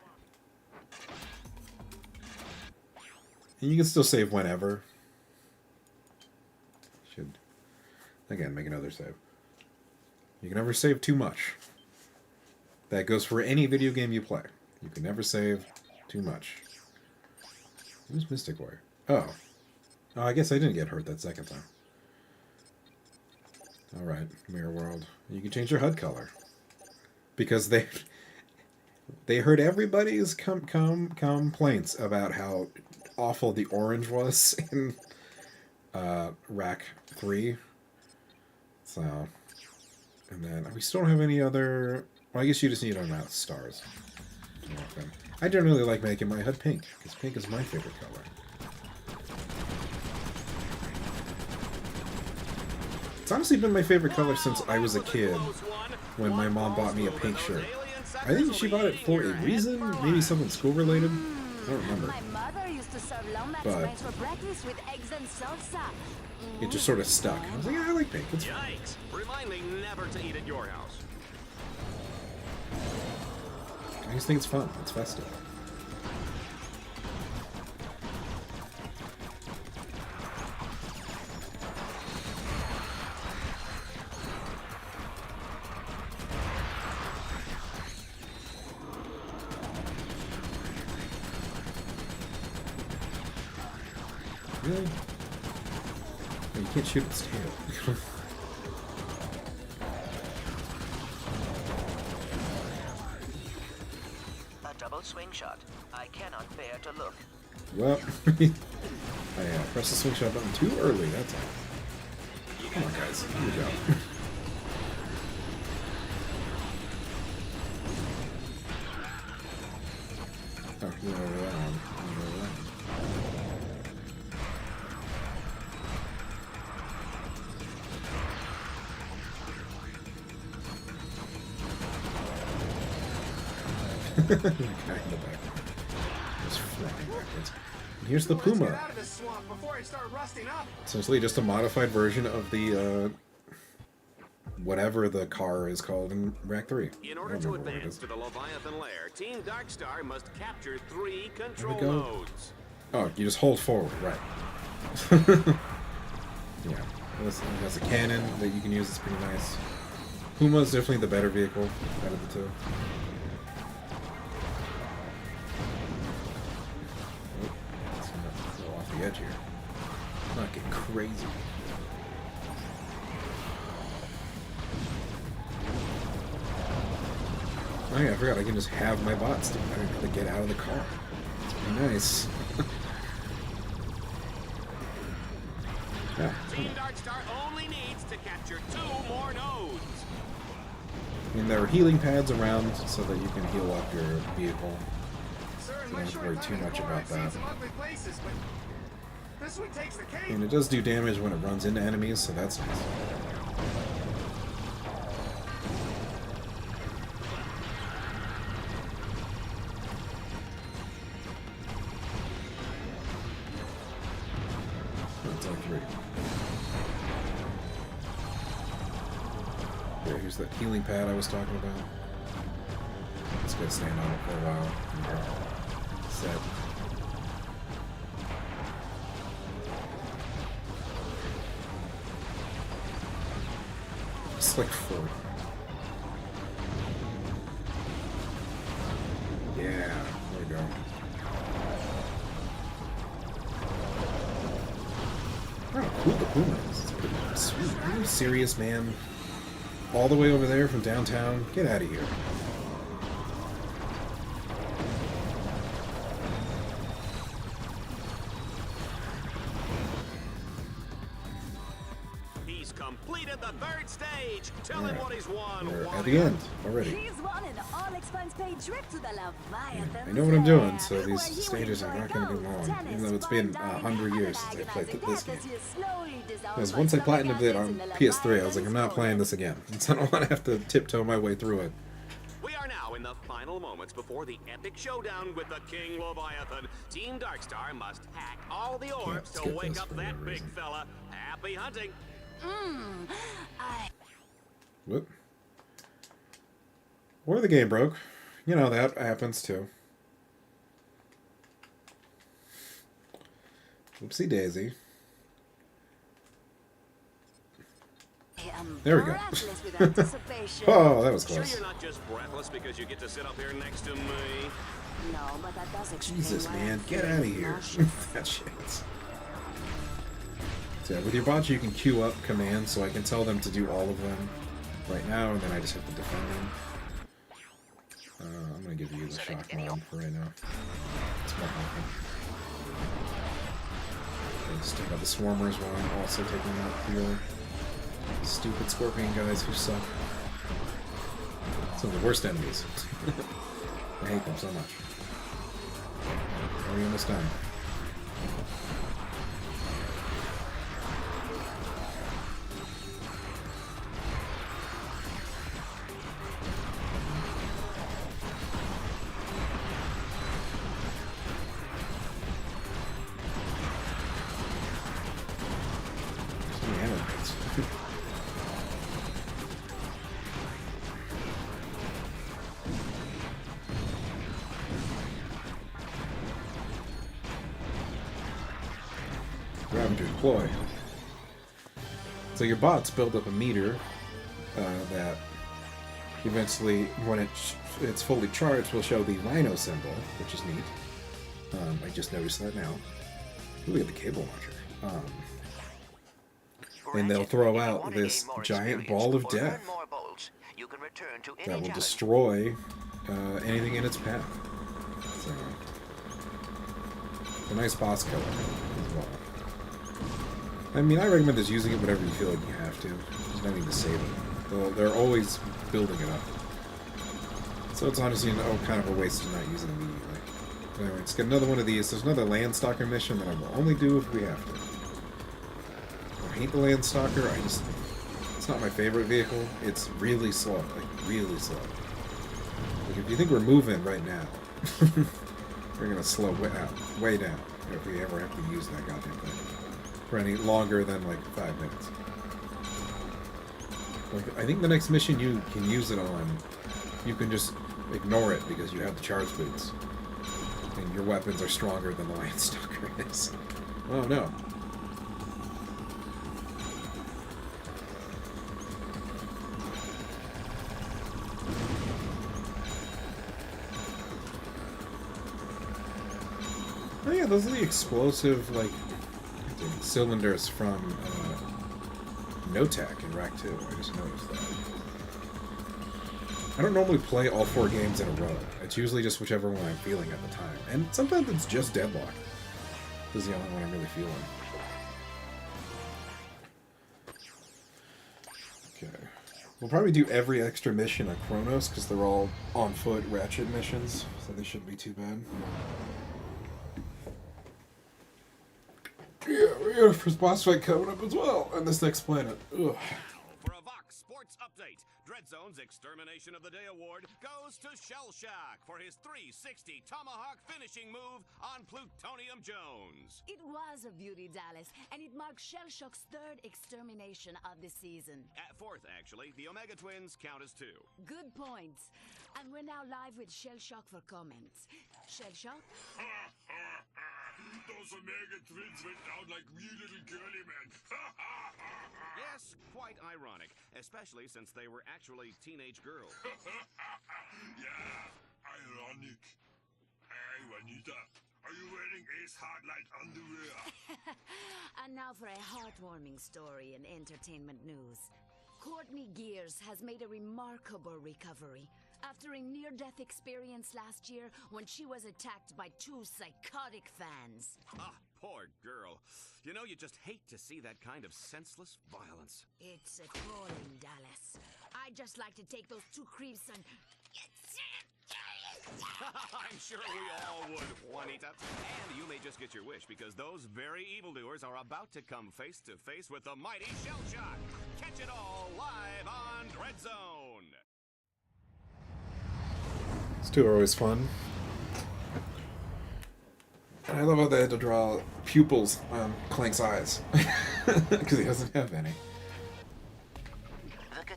And you can still save whenever. Should, again, make another save. You can never save too much. That goes for any video game you play. You can never save too much. Who's Mystic Warrior? Oh. Oh, I guess I didn't get hurt that second time. Alright, Mirror World. You can change your HUD color. Because they heard everybody's complaints about how awful the orange was in Rack 3. So, and then we still don't have any other... Well, I guess you just need on out stars. I generally like making my HUD pink, because pink is my favorite color. It's honestly been my favorite color since I was a kid, when my mom bought me a pink shirt. I think she bought it for a reason, maybe something school-related. I don't remember. But it just sort of stuck. I was like, yeah, I like pink. It's fine. Yikes! Remind me never to eat at your house. I just think it's fun. It's festive. Really? You can't shoot its tail. A double swing shot. I cannot bear to look. Well, I pressed the swing shot button too early that time. Come on, guys. Good job. Oh, you went over that one. You went over that one. The guy in the back. Just flying backwards. And here's the Puma. Get out of this swamp before I start rusting up. Essentially just a modified version of the, whatever the car is called in Rack 3. In order to advance to the Leviathan lair, Team Darkstar must capture 3 There control we go. nodes. Oh, you just hold forward, right. Yeah. It has a cannon that you can use, it's pretty nice. Puma is definitely the better vehicle out of the two. Off the edge here. Not get crazy. Oh yeah, I forgot I can just have my bots do it. I don't have to get out of the car. It's pretty nice. Yeah. Team Darkstar only needs to capture 2 more nodes. I mean, there are healing pads around so that you can heal up your vehicle. Sir, in So my don't short worry time too in much court, about I've seen that. some ugly places, but this one takes the cake. And it does do damage when it runs into enemies, so that's nice. That's like 3. There, here's that healing pad I was talking about. Let's go stand on it for a while. Set. It's like 4. Yeah, there we go. Oh, cool, the Puma is. It's pretty sweet. Are you serious, man? All the way over there from downtown? Get out of here. He's completed the 3rd stage. Tell him what he's won. We're at the end already. He's won an all-expense-paid trip to the Leviathan. I know what I'm doing, so these stages are not going to be long, even though it's been 100 years since I played this game. Because once I platinumed it on PS3, I was like, I'm not playing this again. So I don't want to have to tiptoe my way through it. We are now in the final moments before the epic showdown with the King Leviathan. Team Darkstar must hack all the orbs to wake up that big fella. Happy hunting! Whoop. Or the game broke. You know, that happens too. Whoopsie daisy. There we go. Oh, that was close. Sure you're not just breathless because you get to sit up here next to me? No, but that does explain Jesus, why man, I'm get feeling out of here. nauseous. That shit. So yeah, with your bots, you can queue up commands, so I can tell them to do all of them right now, and then I just have to defend them. I'm gonna give you the shock mod for right now. It's more helpful. Let's take out the swarmers while I'm also taking out your stupid scorpion guys who suck. Some of the worst enemies. I hate them so much. Already almost done. Ravager deploy. So your bots build up a meter that eventually, when it's fully charged, will show the Rhino symbol, which is neat. I just noticed that now. Ooh, we have the cable launcher. And they'll throw out this giant ball of death that will destroy anything in its path. So, a nice boss killer as well. I mean, I recommend just using it whenever you feel like you have to. There's no need to save it. They're always building it up. So it's honestly kind of a waste to not use it immediately. Anyway, let's get another one of these. There's another Landstalker mission that I will only do if we have to. I hate the Landstalker. It's not my favorite vehicle. It's really slow. Like, really slow. Like, if you think we're moving right now, we're going to slow way down if we ever have to use that goddamn thing for any longer than, like, 5 minutes. Like, I think the next mission you can use it on, you can just ignore it because you have the charge boots. And your weapons are stronger than the Landstalker is. Oh no. Oh yeah, those are the explosive, like, cylinders from No-Tech in Rack 2. I just noticed that. I don't normally play all 4 games in a row. It's usually just whichever one I'm feeling at the time. And sometimes it's just Deadlocked. This is the only one I'm really feeling. Okay. We'll probably do every extra mission on Chronos, because they're all on-foot Ratchet missions, so they shouldn't be too bad. Yeah, we got a first boss fight coming up as well on this next planet. Ugh. For a Vox Sports sports update. Dreadzone's Extermination of the Day award goes to Shell Shock for his 360 tomahawk finishing move on Plutonium Jones. It was a beauty, Dallas, and it marks Shell Shock's third extermination of the season. At fourth, actually, the Omega Twins count as 2. Good points. And we're now live with Shell Shock for comments. Shell Shock? Those Omega Twins went down like wee little girly men. Yes, quite ironic, especially since they were actually teenage girls. Yeah, ironic. Hey, Juanita, are you wearing Ace Hardlight underwear? And now for a heartwarming story in entertainment news. Courtney Gears has made a remarkable recovery after a near-death experience last year when she was attacked by 2 psychotic fans. Ah, poor girl. You know, you just hate to see that kind of senseless violence. It's appalling, Dallas. I'd just like to take those 2 creeps and... I'm sure we all would, Juanita. And you may just get your wish, because those very evildoers are about to come face to face with the mighty Shell Shock. Catch it all live on Dreadzone. These two are always fun. And I love how they had to draw pupils on Clank's eyes. Because he doesn't have any. Okay.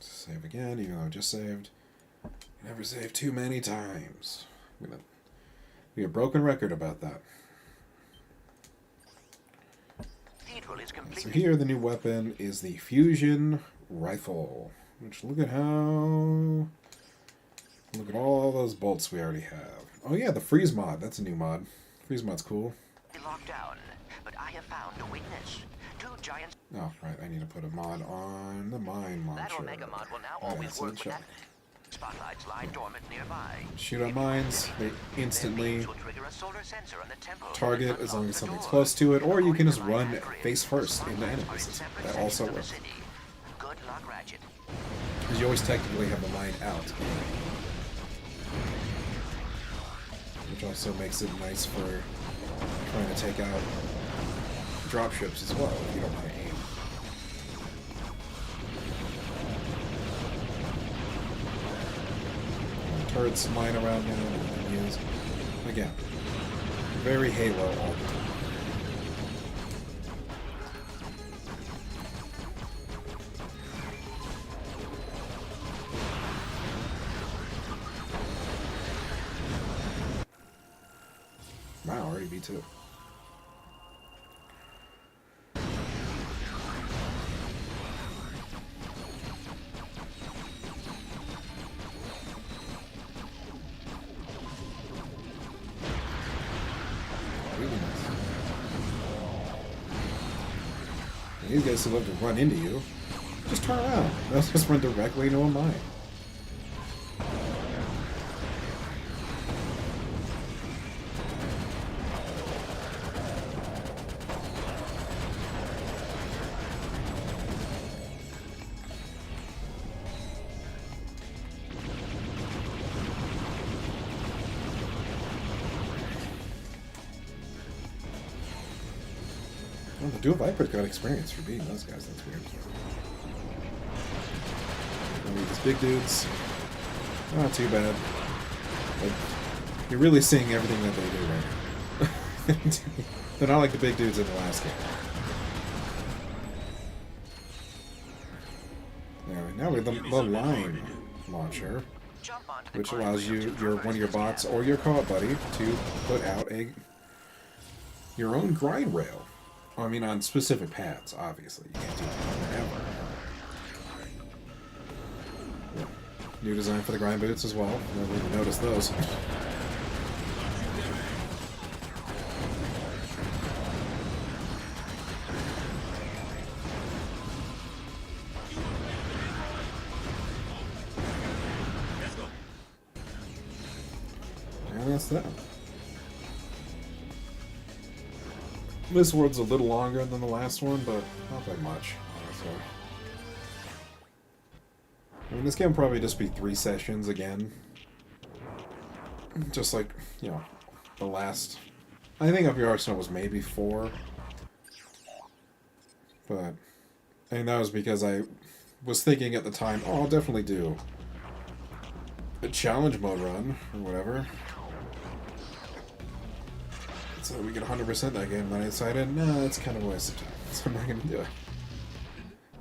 Save again, even though I just saved. Never save too many times. I'm gonna be a broken record about that. So here, the new weapon is the fusion rifle. Which, look at all those bolts we already have. Oh yeah, the freeze mod. That's a new mod. Freeze mod's cool. Locked down, but I have found a weakness. 2 giant. Oh, right. I need to put a mod on the mine launcher. That Omega mod will now always work with that. Spotlights lie dormant nearby. Shoot on mines. They instantly Will trigger a solar sensor on the temple. target as long as something's close to it, or you can just run face first into enemies. That also works. Good luck, Ratchet. Because you always technically have the line out. Which also makes it nice for trying to take out dropships as well, if you don't want to aim. Turrets flying around now that we can use. Again, very Halo all the time. Wow, already B2. These guys who love to run into you, just turn around. They'll just run directly into a mine. Well, the Dual Viper's got experience for beating those guys. That's weird. These big dudes, not too bad. But you're really seeing everything that they do right now. They're not like the big dudes in the last game. Now we have the line launcher, which allows you, one of your bots or your co-op buddy, to put out your own grind rail. I mean, on specific paths, obviously. You can't do it wherever. Yeah. New design for the grind boots as well. Never even noticed those. And that's that. This world's a little longer than the last one, but not by much, honestly. I mean, this game will probably just be 3 sessions again. Just like, you know, the last... I think Up Your Arsenal was maybe 4. But, and that was because I was thinking at the time, oh, I'll definitely do a challenge mode run, or whatever. So we get 100% that game, then I decided, no, that's kind of a waste of time, so I'm not going to do it.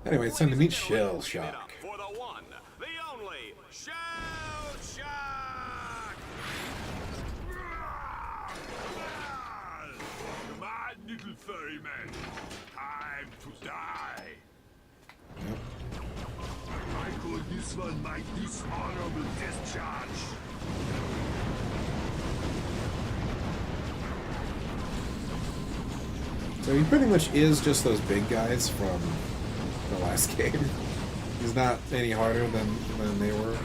Anyway, it's time to meet Shell Shock. For the one, the only Shell Shock! Come on, little furry man. Time to die. Yep. I call this one my dishonorable discharge. So he pretty much is just those big guys from the last game. He's not any harder than they were.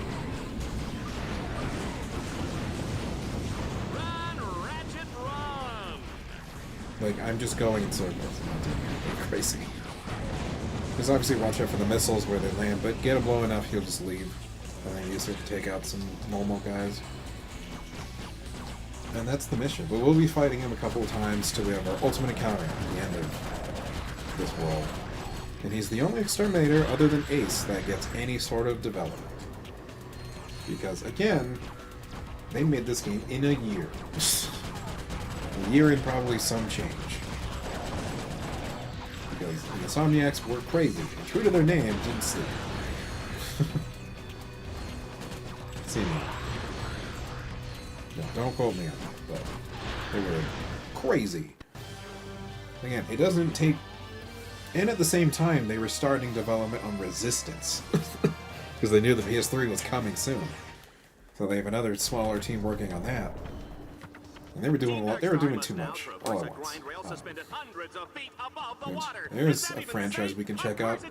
Run, Ratchet, run! Like, I'm just going in circles. I'm not doing anything crazy. Because obviously watch out for the missiles where they land, but get him low enough, he'll just leave. And then you start to take out some normal guys. And that's the mission. But we'll be fighting him a couple of times till we have our ultimate encounter at the end of this world. And he's the only exterminator other than Ace that gets any sort of development. Because, again, they made this game in a year. A year and probably some change. Because the Insomniacs were crazy, and true to their name, didn't sleep. See me. No, don't quote me on that, but they were crazy. Again, it doesn't take... And at the same time, they were starting development on Resistance. Because they knew the PS3 was coming soon. So they have another smaller team working on that. And they were doing a lot. They were doing too much all at once. There's a franchise we can check out.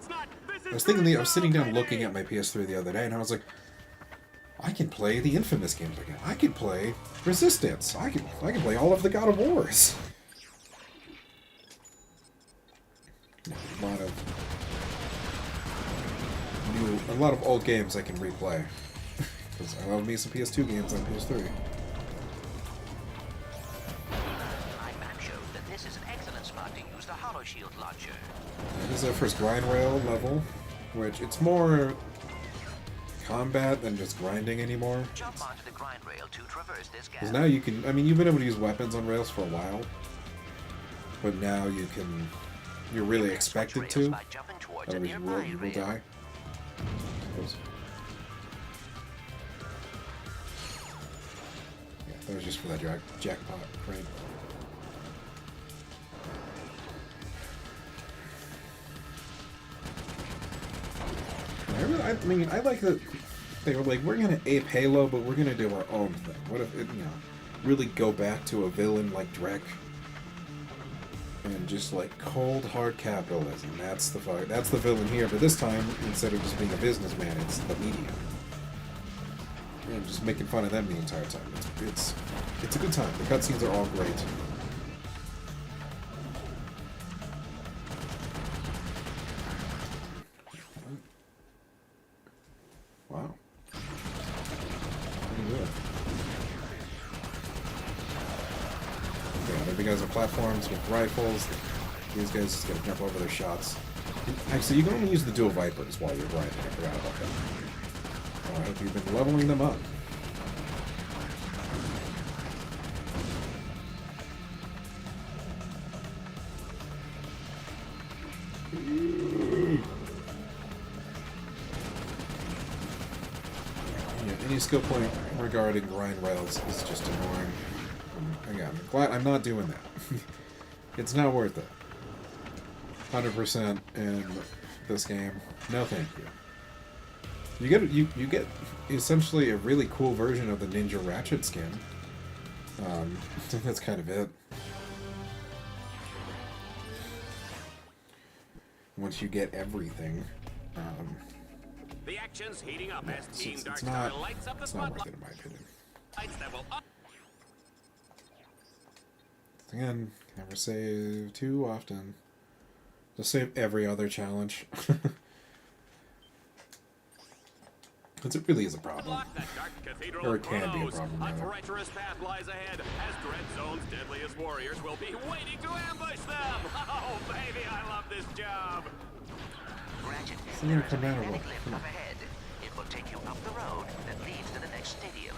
I was thinking, I was sitting down looking at my PS3 the other day, and I was like, I can play the Infamous games again. I could play Resistance. I can play all of the God of Wars. A lot of old games I can replay. Because I love me some PS2 games on PS3. My map shows that this is an excellent spot to use the Hollow Shield launcher. This is our first grind rail level, which it's more combat than just grinding anymore. Jump onto the grind rail to traverse this gap. Because now you can, I mean, you've been able to use weapons on rails for a while, but now you can, you're really expected to, otherwise you will die. Oops. Yeah, that was just for that jackpot crate. I mean, I like that they were like, we're gonna ape Halo, but we're gonna do our own thing. What if it, you know, really go back to a villain like Drek and just like cold hard capitalism? That's the villain here, but this time instead of just being a businessman, it's the media. And just making fun of them the entire time. It's a good time. The cutscenes are all great. Wow. Pretty good. Yeah, the guys on platforms with rifles. These guys just gotta jump over their shots. Actually, you can only use the dual Vipers while you're grinding. I forgot about that. I hope you've been leveling them up. Any skill point regarding grind rails is just annoying. Again, I'm glad I'm not doing that. It's not worth it. 100% in this game. No, thank you. You get essentially a really cool version of the Ninja Ratchet skin. That's kind of it. Once you get everything. The action's heating up as Team It's Darkstar lights up the not worth spotlight. it in my opinion. That will Again, never save too often. Just save every other challenge. Because it really is a problem. Unlock the Dark Cathedral Or of it can be a Chronos. problem, A rather. treacherous path lies ahead as Dread Zone's deadliest warriors will be waiting to ambush them. Oh, baby, I love this job. Ratchet, So you're there gonna is a come down or magnetic what? lift Come up on. ahead. It will take you up the road that leads to the next stadium.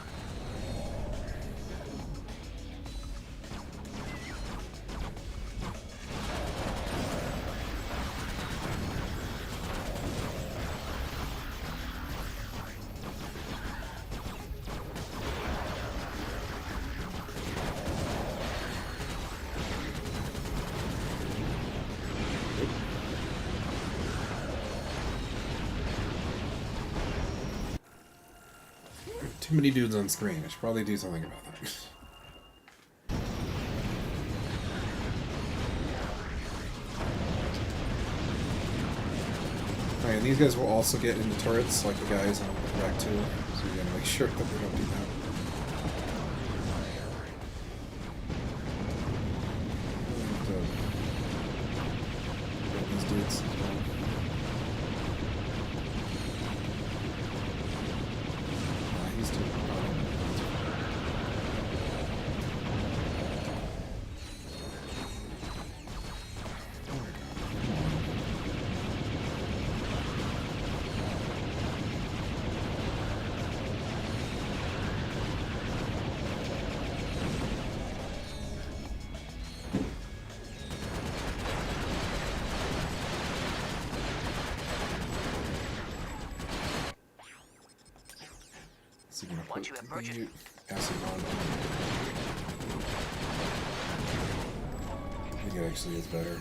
Too many dudes on screen. I should probably do something about that. Alright, and these guys will also get into turrets like the guys on Rack 2, so you gotta make sure that they don't do that. Get these dudes as well. He's too. So you're gonna Once put you have purchased the acid on. I think it actually is better.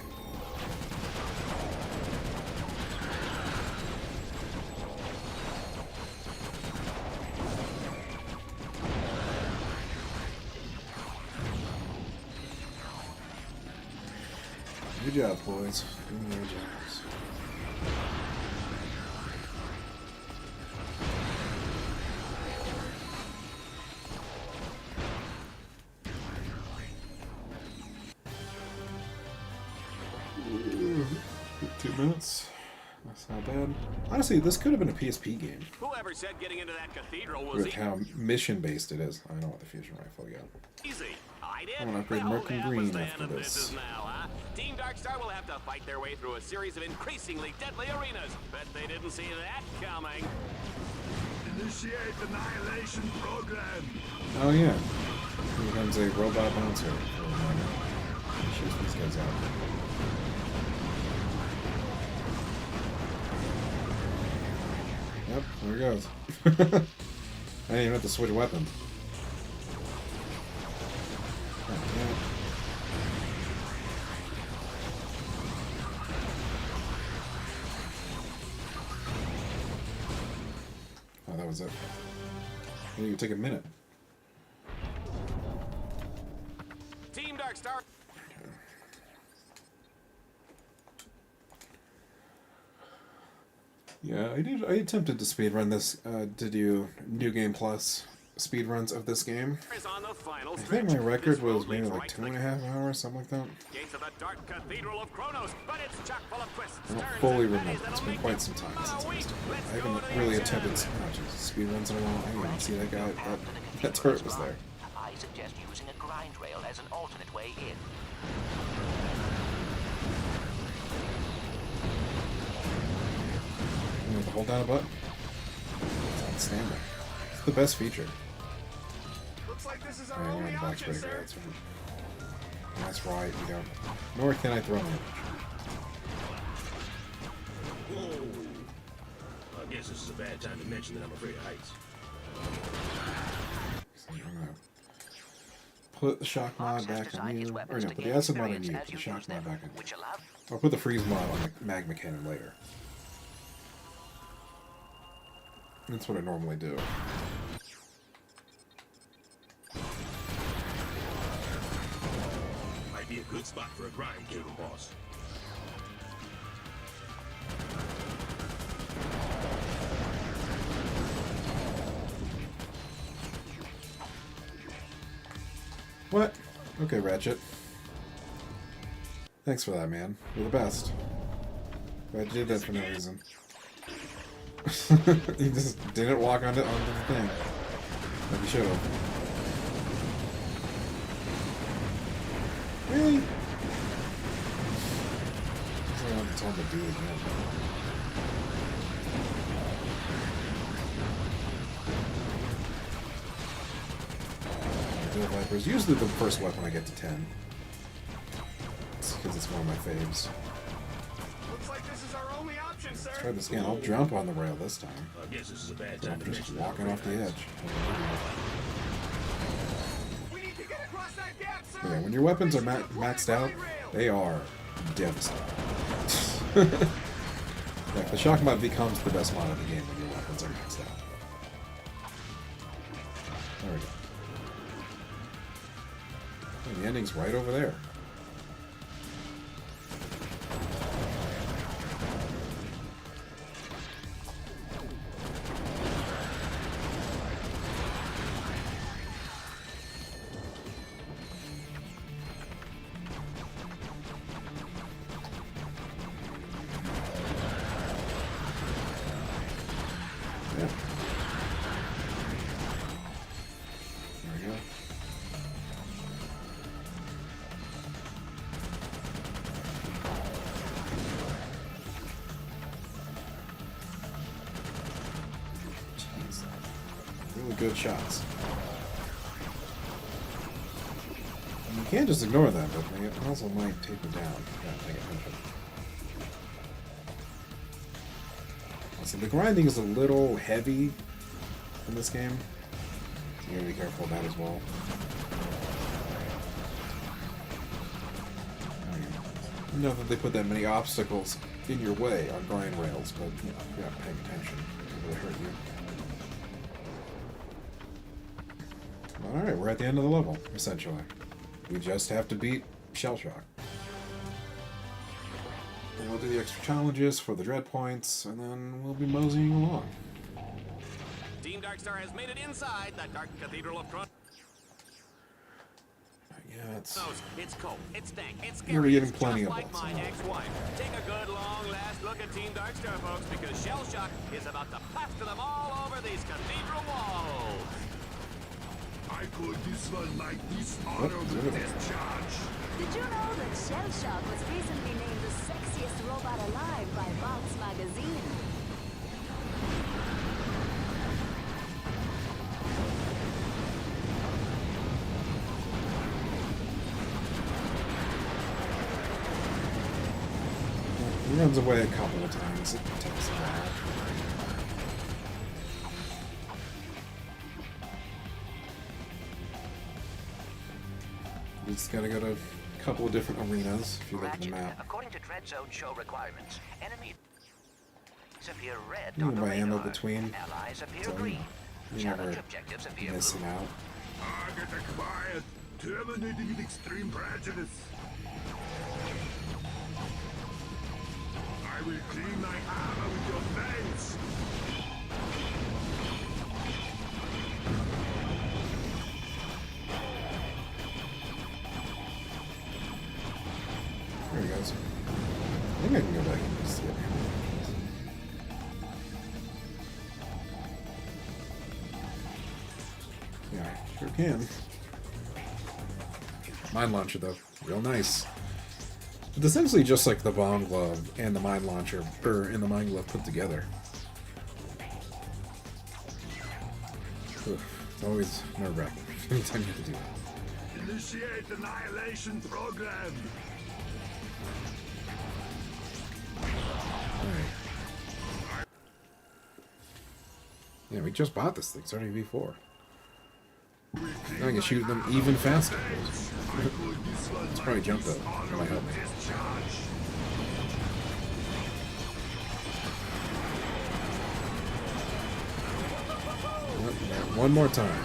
Good job, boys. Doing your jobs. Ooh, 2 minutes. That's not bad. Honestly, this could have been a PSP game Whoever said getting into that cathedral was with how mission-based it is. I know what the fusion rifle got. easy. I did. I wanna upgrade Well, Merc and they have a Green stand after of this. misses now, huh? Team Darkstar will have to fight their way through a series of increasingly deadly arenas. Bet they didn't see that coming. Initiate annihilation program. Oh yeah. He becomes a robot bouncer for a moment. Shoots these guys out. Yep, there it goes. I didn't even have to switch weapons. God damn it. Oh, that was it. It didn't even take a minute. Team Darkstar. Yeah, I attempted to speedrun this, to do New Game Plus speedruns of this game. Is on the final I stretch. think my record This was road maybe leads like right to 2.5 hours, something like that. the gates of the Dark Cathedral of Chronos, but it's chock full of twists, I don't turns, fully and remember. pennies It's that'll been make quite you some time spin a since I week. used to play. Let's I go haven't to the really action. attempted speedruns in a while. I didn't even see that guy. That turret was there. I suggest using a grind rail as an alternate way in. You have to hold down a button. It's outstanding. It's the best feature. Looks like this is our Alright, we're only on box option, breaker. sir. That's right. That's right. We don't. Nor can I throw him. Whoa. I guess this is a bad time to mention that I'm afraid of heights. So I'm gonna put the shock mod Fox has back on designed his you. Or weapons no, to put gain the acid mod on experience you. as Put you the shock use mod them, back on you. which allows I'll put the freeze mod on the magma cannon later. That's what I normally do. Might be a good spot for a grind cable, boss. What? Okay, Ratchet. Thanks for that, man. You're the best. Glad you did that for no reason. He just didn't walk onto the thing. Like he should have. Really? I don't want to tell him to do it again. Dual Vipers. Usually the first weapon I get to 10. It's because it's one of my faves. Looks like this is our only option, sir. Let's try this again. I'll jump on the rail this time. I guess this is a bad So time I'm to just mention walking off the edge. We need to get across that gap, sir. Yeah, when your weapons are maxed out, they are devastating. Yeah, the shock mod becomes the best mod of the game when your weapons are maxed out. There we go. Oh, the ending's right over there. Yeah. There we go. Jeez. Really good shots. And you can't just ignore them, but they also might take you down. Yeah, take attention. So the grinding is a little heavy in this game, so you gotta be careful of that as well. Not that they put that many obstacles in your way on grind rails, but you know, you gotta pay attention. It will hurt you. Alright, we're at the end of the level, essentially. We just have to beat Shell Shock. And we'll do the extra challenges for the dread points, and then we'll be moseying along. Team Darkstar has made it inside the Dark Cathedral of Chron. Yeah, it's cold, it's dank, it's You're scary. getting It's plenty just of like bolts, my huh? ex-wife. Take a good long last look at Team Darkstar, folks, because Shell Shock is about to plaster them all over these cathedral walls. I call this one my dishonorable discharge. Did you know that Shell Shock was recently named the sexiest robot alive by Vox magazine? He runs away a couple of times. It takes a while. We just gotta go to a couple of different arenas if you look at the Ratchet, map. according to Dread Zone show requirements, enemies appear red You on the can buy ammo radar. between, Allies appear so green. you're Challenge never objectives appear missing blue. out. Target acquired. Terminating with extreme prejudice. I will clean my armor with your face. There he goes. I think I can go back and just get ammo. Yeah, I sure can. Mine launcher, though. Real nice. It's essentially just like the bomb glove and the mine launcher, and the mine glove put together. Oof, it's always nerve-wracking anytime you have to do that. Initiate annihilation program. Alright. Yeah, we just bought this thing. It's already V4. Now I can shoot them even faster. It's probably jump though. That might help me. Yep, one more time.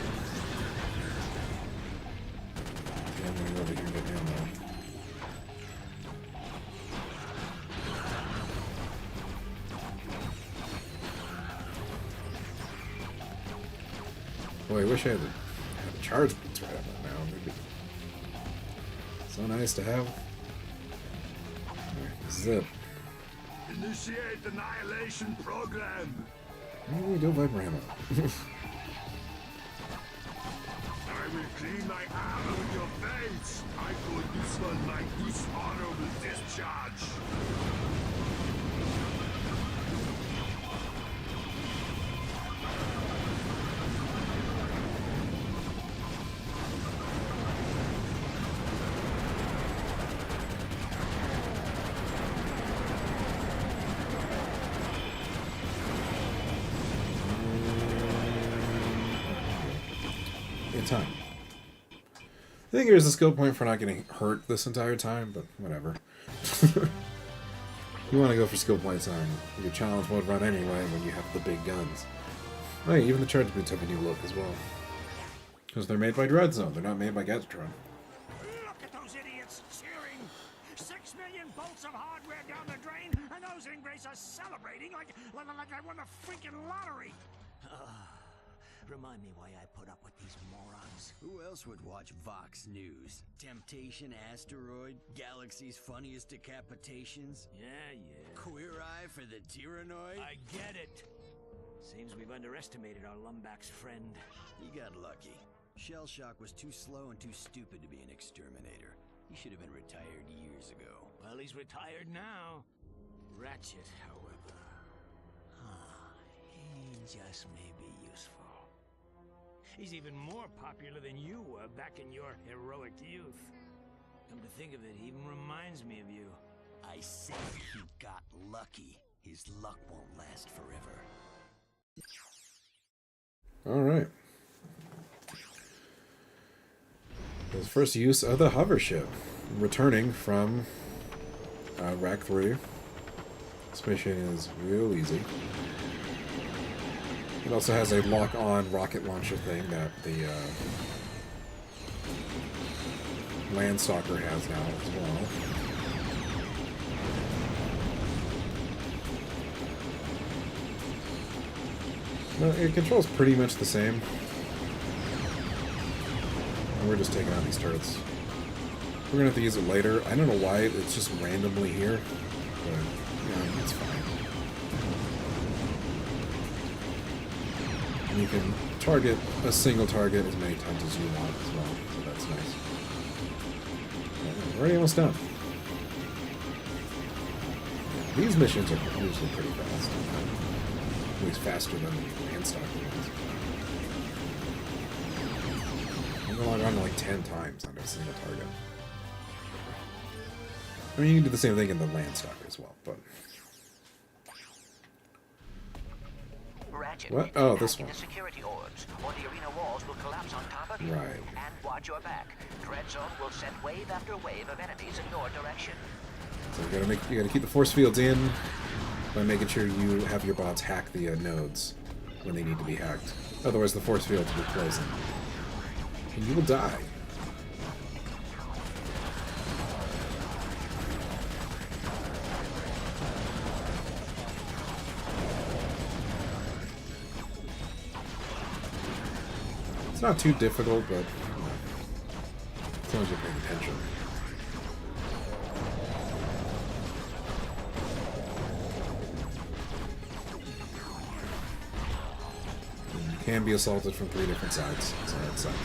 Yeah, I'm gonna go over here and get ammo. Boy, I wish I had a charge boots right up now. Maybe. So nice to have. Alright, this is it. Initiate annihilation program. Oh, go Viper Hammer. I will clean my armor with your face. I call this one my dishonorable discharge. Time. I think there's a skill point for not getting hurt this entire time, but whatever. You want to go for skill points on your challenge mode run anyway when you have the big guns. Hey, even the charge boots have a new look as well. Because they're made by Dreadzone, they're not made by Gatron. Look at those idiots cheering! 6 million bolts of hardware down the drain, and those ingrates are celebrating like I won the freaking lottery! Remind me why I put up with these morons. Who else would watch Vox News? Temptation Asteroid? Galaxy's funniest decapitations? Yeah. Queer Eye for the Tyrannoid? I get it. Seems we've underestimated our Lumbach's friend. He got lucky. Shell Shock was too slow and too stupid to be an exterminator. He should have been retired years ago. Well, he's retired now. Ratchet, however... he just may be useful. He's even more popular than you were back in your heroic youth. Come to think of it, he even reminds me of you. I said he got lucky. His luck won't last forever. Alright. His first use of the hover ship. Returning from Rack 3. This mission is real easy. It also has a lock-on rocket launcher thing that the Landstalker has now as well. No, it controls pretty much the same. And we're just taking out these turrets. We're gonna have to use it later. I don't know why it's just randomly here, but yeah, it's fine. And you can target a single target as many times as you want as well, so that's nice. We're already almost done. These missions are usually pretty fast. At least faster than the Landstalker ones. I'm gonna log on like 10 times on a single target. I mean, you can do the same thing in the Landstalker as well, but... Ratchet, What? Oh, this one. the security orbs, or the arena walls will collapse on top of you. Right. And watch your back. Dreadzone will send wave after wave of enemies in your direction. So you gotta keep the force fields in by making sure you have your bots hack the nodes when they need to be hacked. Otherwise, the force fields will close them, and you will die. It's not too difficult, but as long as you're paying attention. You can be assaulted from 3 different sides, so that sucks.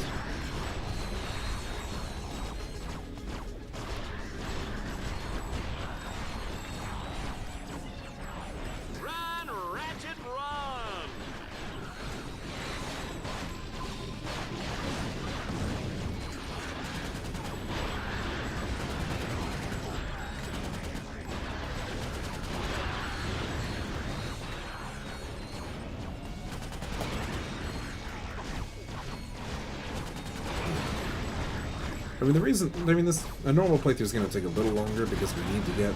Run, Ratchet, run! I mean, a normal playthrough is going to take a little longer because we need to get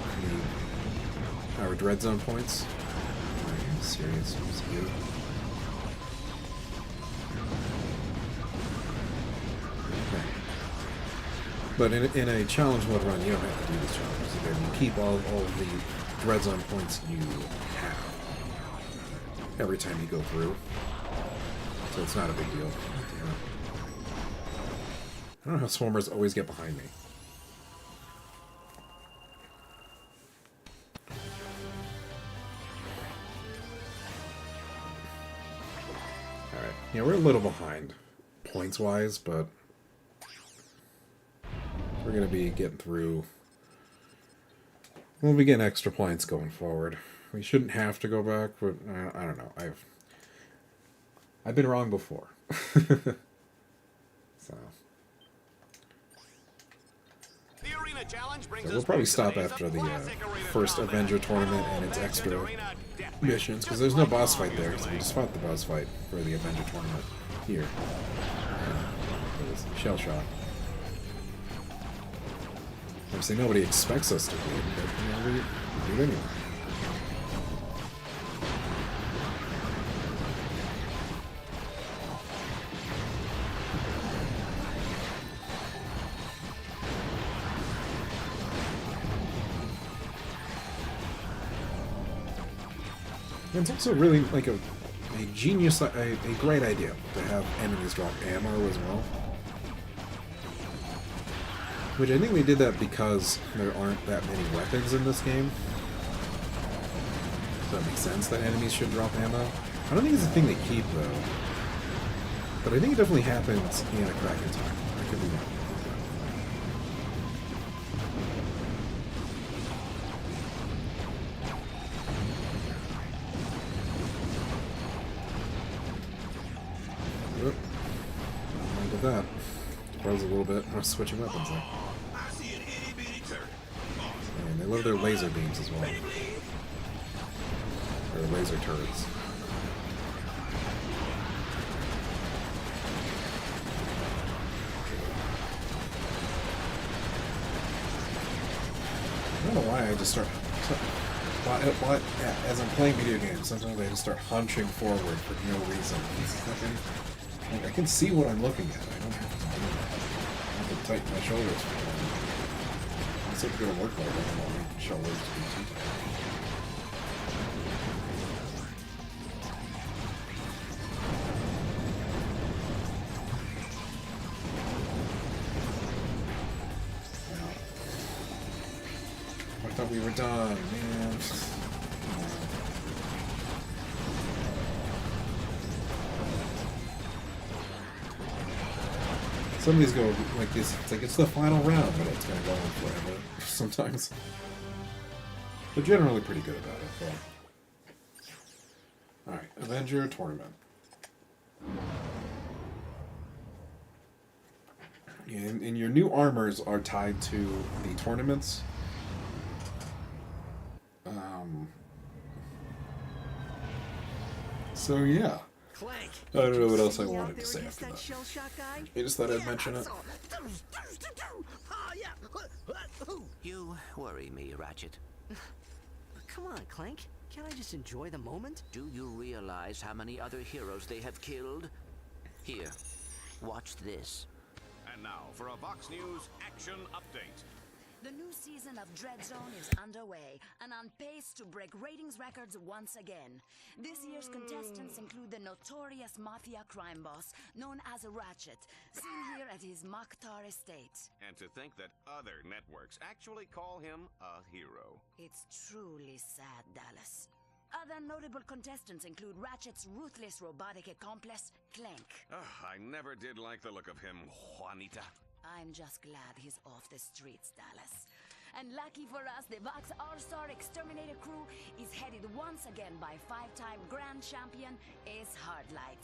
our Dreadzone points. Are you serious? You? Okay. But in a challenge mode run, you don't have to do these challenges again. You keep all of the Dreadzone points you have every time you go through. So it's not a big deal. Damn it. I don't know how swarmers always get behind me. Yeah, we're a little behind points-wise, but we're going to be getting through. We'll be getting extra points going forward. We shouldn't have to go back, but I don't know. I've been wrong before. So. So we'll probably stop after the first Avenger tournament and its extra missions, because there's no boss fight there, so we just fought the boss fight for the Avenger tournament here. It was shell shock. Obviously nobody expects us to win, but you know, we do it anyway. And it's also really like a genius, a great idea to have enemies drop ammo as well. Which I think they did that because there aren't that many weapons in this game. So that makes sense that enemies should drop ammo. I don't think it's a thing they keep though. But I think it definitely happens in a Kraken time. I could be wrong. That. Surprised a little bit. We're switching weapons there. And they love their laser beams as well. Or laser turrets. I don't know why I just start... As I'm playing video games, sometimes I just start hunching forward for no reason. Like, I can see what I'm looking at. I don't have to do that. I have to tighten my shoulders for that. It's like going to work like that. I don't want my shoulders to be too tight. I thought we were done, man. Some of these go like this. It's like it's the final round, but it's gonna go on forever sometimes. They're generally pretty good about it. All right, Avenger tournament. And your new armors are tied to the tournaments. So yeah. Clank, I don't know what else I wanted to say after that. I just thought I'd mention it. You worry me, Ratchet. Come on, Clank. Can't I just enjoy the moment? Do you realize how many other heroes they have killed? Here, watch this. And now for a Vox News action update. The new season of Dread Zone is underway and on pace to break ratings records once again. This year's contestants include the notorious mafia crime boss known as Ratchet, seen here at his Mokhtar estate. And to think that other networks actually call him a hero. It's truly sad, Dallas. Other notable contestants include Ratchet's ruthless robotic accomplice, Clank. I never did like the look of him, Juanita. I'm just glad he's off the streets, Dallas. And lucky for us, the Vox All-Star Exterminator crew is headed once again by five-time Grand Champion Ace Hardlight.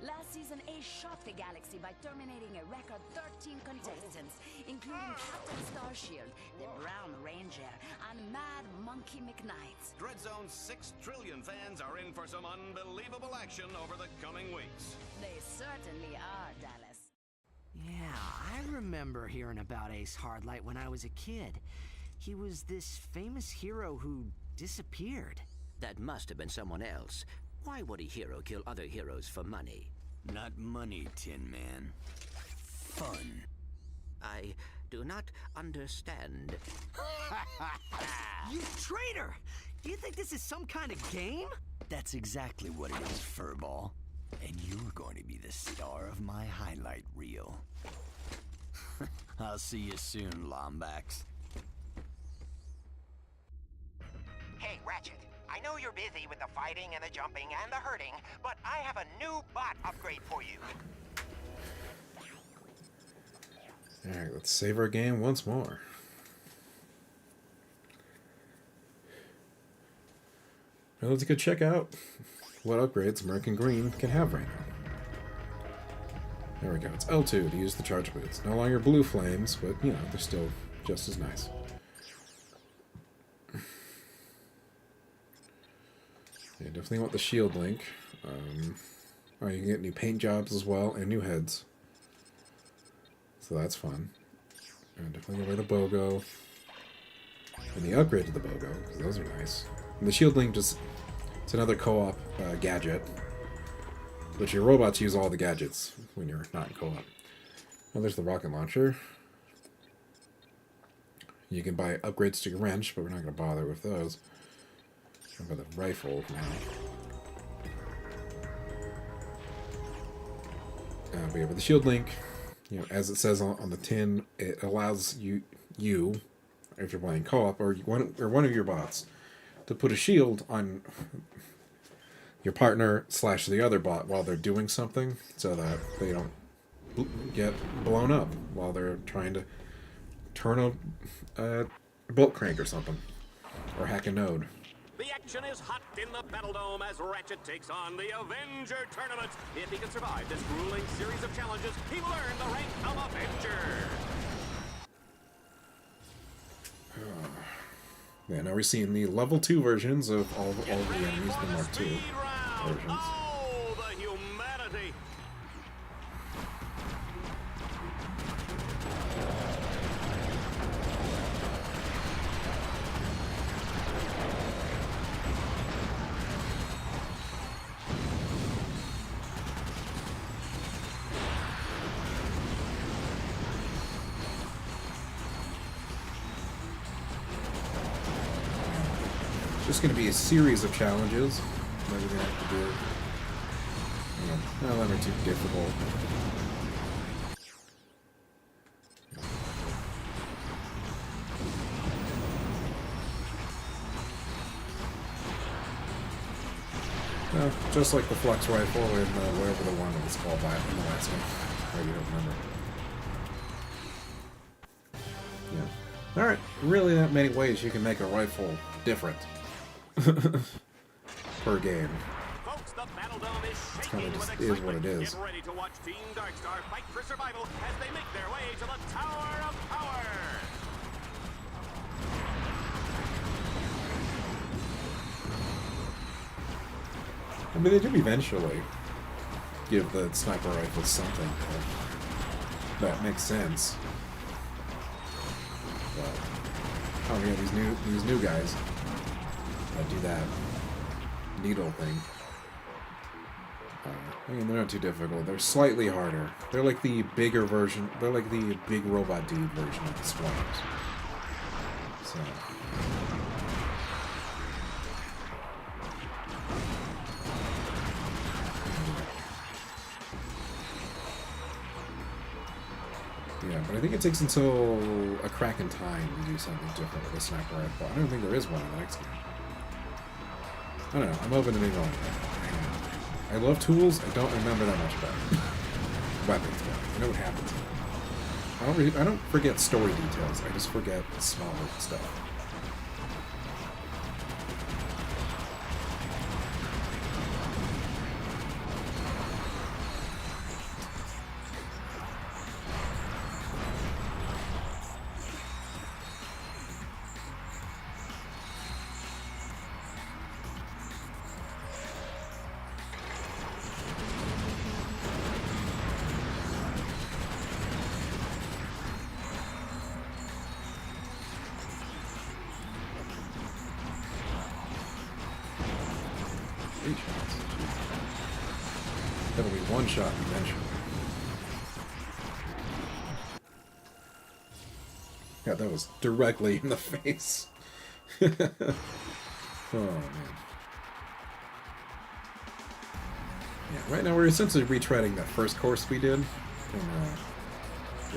Last season, Ace shocked the galaxy by terminating a record 13 contestants, including Captain Starshield, the Brown Ranger, and Mad Monkey McKnight. Dread Zone's 6 trillion fans are in for some unbelievable action over the coming weeks. They certainly are, Dallas. Yeah, I remember hearing about Ace Hardlight when I was a kid. He was this famous hero who disappeared. That must have been someone else. Why would a hero kill other heroes for money? Not money, Tin Man. Fun. I do not understand. You traitor! Do you think this is some kind of game? That's exactly what it is, Furball. And you're going to be the star of my highlight reel. I'll see you soon, Lombax. Hey, Ratchet, I know you're busy with the fighting and the jumping and the hurting, but I have a new bot upgrade for you. Alright, let's save our game once more. Now let's go check out what upgrades American Green can have right now. There we go. It's L2 to use the charge boots. No longer blue flames, but, you know, they're still just as nice. Yeah, definitely want the shield link. Oh, you can get new paint jobs as well, and new heads. So that's fun. And definitely go by the BOGO. And the upgrade to the BOGO, because those are nice. And the shield link just... It's another co-op gadget. But your robots use all the gadgets when you're not in co-op. Well, there's the rocket launcher. You can buy upgrades to your wrench, but we're not going to bother with those. How about the rifle now? But yeah, with the shield link, you know, as it says on the tin, it allows you, if you're playing co-op, or one of your bots, to put a shield on your partner / the other bot while they're doing something, so that they don't get blown up while they're trying to turn a bolt crank or something, or hack a node. The action is hot in the Battle Dome as Ratchet takes on the Avenger Tournament. If he can survive this grueling series of challenges, he will earn the rank of Avenger. Yeah, now we're seeing the level 2 versions of all the enemies, the Mark II versions. Oh, the humanity! Just going to be a series of challenges that we're going to have to do. None of them are too difficult. Just like the Flux Rifle and whatever the one that was called by in the last one. I don't remember. Yeah. Alright, really not many ways you can make a rifle different. Per game. Folks, the Battle Dome is Kind shaking of with just is what it excitement. is. Get ready to watch Team Darkstar fight for survival as they make their way to the Tower of Power. I mean, they do eventually give the sniper rifle something that makes sense. But, oh yeah, these new guys that do that needle thing. I mean, they're not too difficult. They're slightly harder. They're like the bigger version. They're like the big robot dude version of the swarms. So. Yeah, but I think it takes until a crack in time to do something different with a sniper rifle. I don't think there is one in the next game. I don't know. I'm open to being wrong. I love tools. I don't remember that much about it. Weapons, but I know what happens. I don't forget story details. I just forget smaller stuff. That'll be one shot eventually. Yeah, that was directly in the face. Oh, man. Yeah, right now we're essentially retreading that first course we did from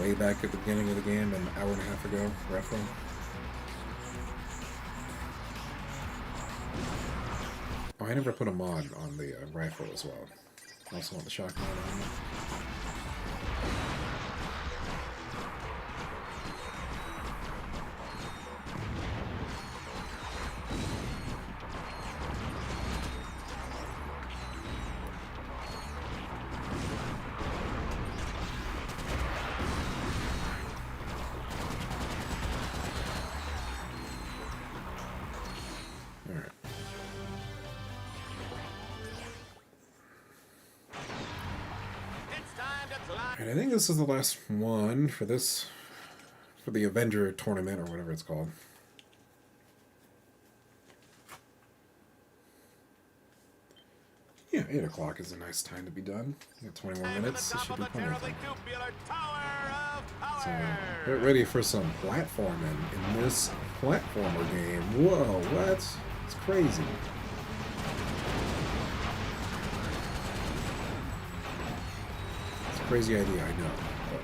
way back at the beginning of the game, an hour and a half ago, roughly. Oh, I never put a mod on the rifle as well. Also on the shotgun. And I think this is the last one for this, for the Avenger tournament or whatever it's called. Yeah, 8 o'clock is a nice time to be done. We got 20 more minutes. This should be plenty of time. So, get ready for some platforming in this platformer game. Whoa, what? It's crazy. It's a crazy idea, I know. But,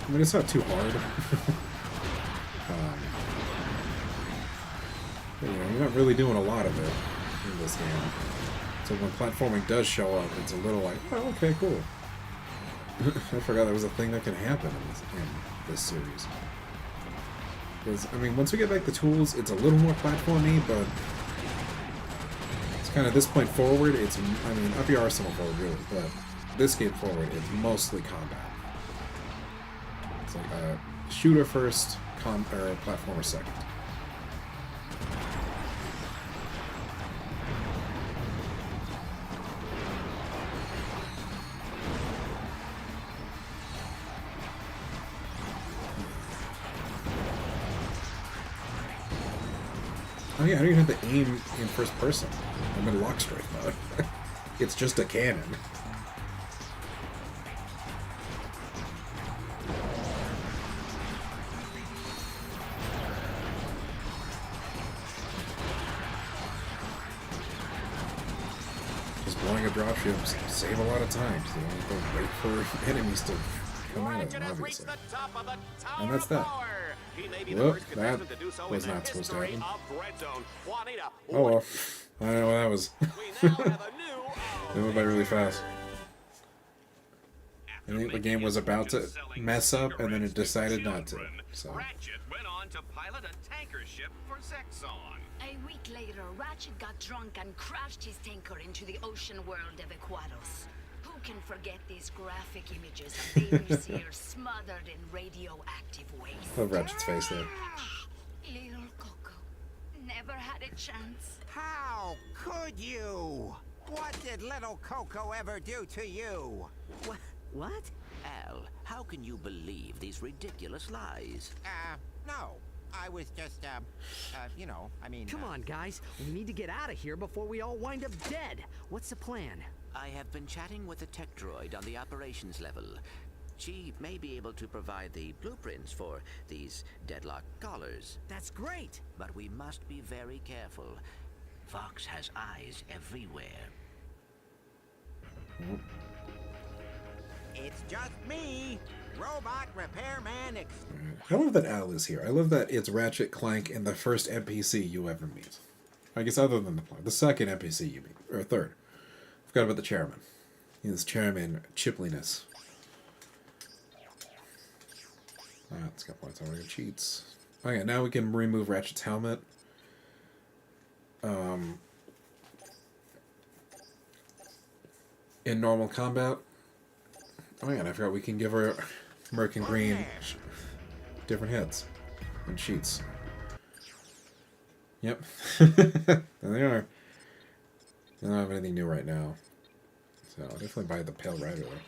I mean, it's not too hard. But, you know, you're not really doing a lot of it in this game. So when platforming does show up, it's a little like, oh, okay, cool. I forgot there was a thing that can happen in this series. Because, I mean, once we get back the tools, it's a little more platformy, but it's kind of this point forward, it's, I mean, up your arsenal forward, really, but this game forward, it's mostly combat. It's like a shooter first, or platformer second. Oh yeah, I don't even have to aim in first person. I'm in lock strike mode. It's just a cannon. Just blowing a dropship save a lot of time. So you don't have to wait for enemies to come at them, obviously. And that's that. Whoop, that was not supposed to happen. Oh well. I don't know what that was. It went by really fast. I think the game was about to mess up, and then it decided not to. So. Ratchet went on to pilot a tanker ship for Zexon. A week later, Ratchet got drunk and crashed his tanker into the ocean world of Aquados. Who can forget these graphic images of baby seers smothered in radioactive waste? Love Ratchet's face there. Little Coco never had a chance. How could you? What did little Coco ever do to you? What? Al, how can you believe these ridiculous lies? No. I was just, you know, I mean... Come on, guys. We need to get out of here before we all wind up dead. What's the plan? I have been chatting with a tech droid on the operations level. She may be able to provide the blueprints for these Deadlocked collars. That's great! But we must be very careful. Vox has eyes everywhere. It's just me, Robot Repairman I love that Al is here. I love that it's Ratchet, Clank, and the first NPC you ever meet. I guess other than the second NPC you meet. Or third. Forgot about the chairman. His chairman chipliness. It's got points already. Cheats. Okay, now we can remove Ratchet's helmet. In normal combat. Oh yeah, and I forgot we can give her Merc and Green different heads and sheets. Yep. There they are. I don't have anything new right now. So I'll definitely buy the Pale Rider though.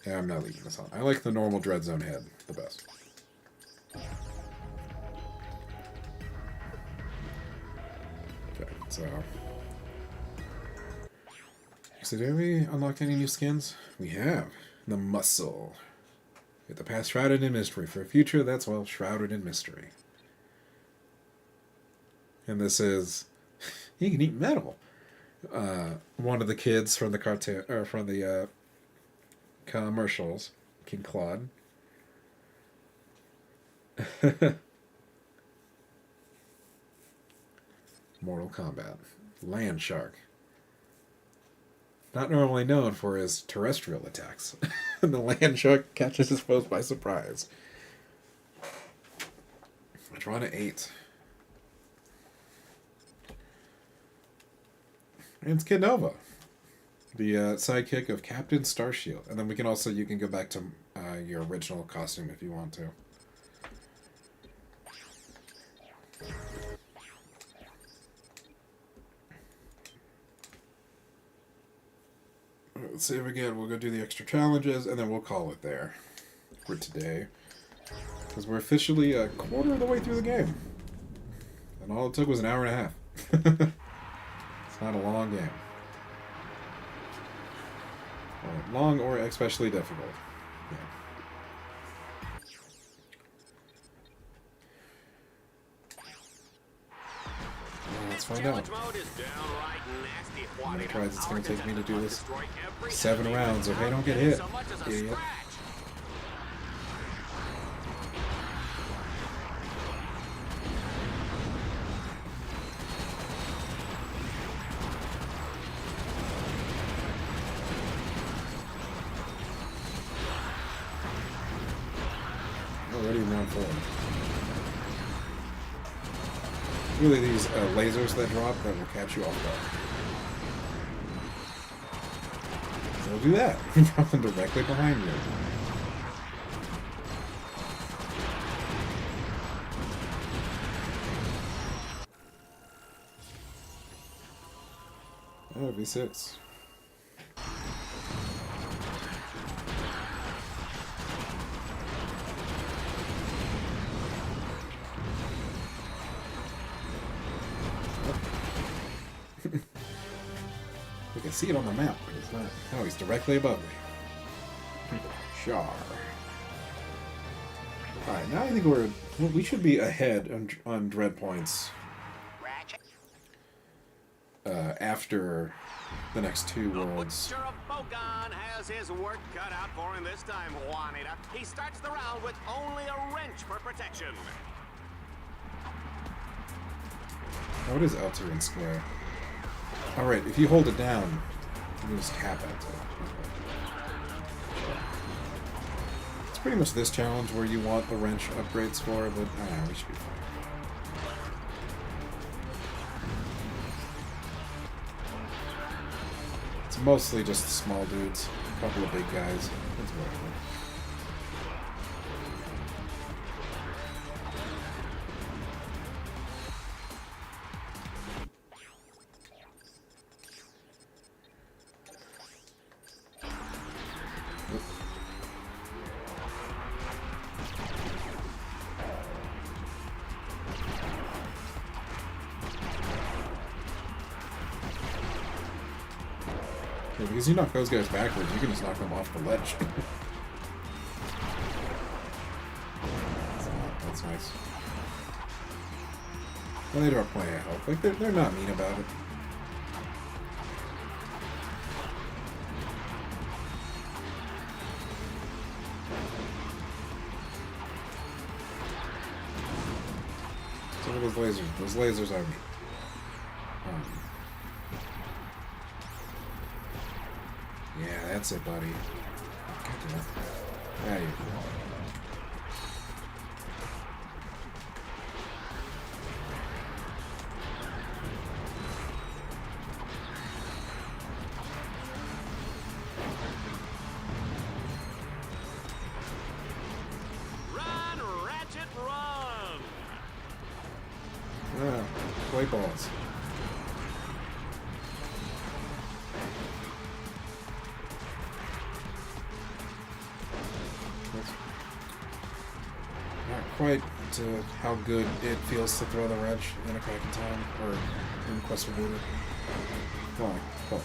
Yeah, I'm not leaving this on. I like the normal Dread Zone head the best. Okay, so did we unlock any new skins? We have. The Muscle. With the past shrouded in mystery. For a future that's, well, shrouded in mystery. And this is... he can eat metal. One of the kids from the cartoon... or from the commercials. King Claude. Mortal Kombat. Land Shark. Not normally known for his terrestrial attacks. The land shark catches his foes by surprise. Drawn to 8. And it's Kid Nova. The sidekick of Captain Starshield. And then we can also, you can go back to your original costume if you want to. Let's save again. We'll go do the extra challenges, and then we'll call it there for today. Because we're officially a quarter of the way through the game. And all it took was an hour and a half. It's not a long game. Long or especially difficult. Yeah. Let's find out. How many tries it's going to take me to do this? 7 rounds. Okay, don't get hit, idiot. Already in round 4. Really, these lasers that drop that will catch you off guard. They'll do that. Drop them directly behind you. Oh, V6. We can see it on the map, but it's not. Oh, he's directly above me. Char. Alright, now I think we should be ahead on dread points. After the next 2 worlds. The butcher of Bogan has his work cut out for him this time, Juanita. He starts the round with only a wrench for protection. What is L2 and square? Alright, if you hold it down, you can just tap it. It's pretty much this challenge where you want the wrench upgrade score, but I don't know, we should be fine. It's mostly just small dudes, a couple of big guys. It's whatever. Yeah, because you knock those guys backwards, you can just knock them off the ledge. That's nice. Well, they drop plenty of health. Like, they're not mean about it. Some of those lasers are mean. Yeah, that's it, buddy. There you go. Run, Ratchet, run! Ah, play balls. Not quite to how good it feels to throw the wrench in a crack in time, or in Quest for Voodoo. Come on, go.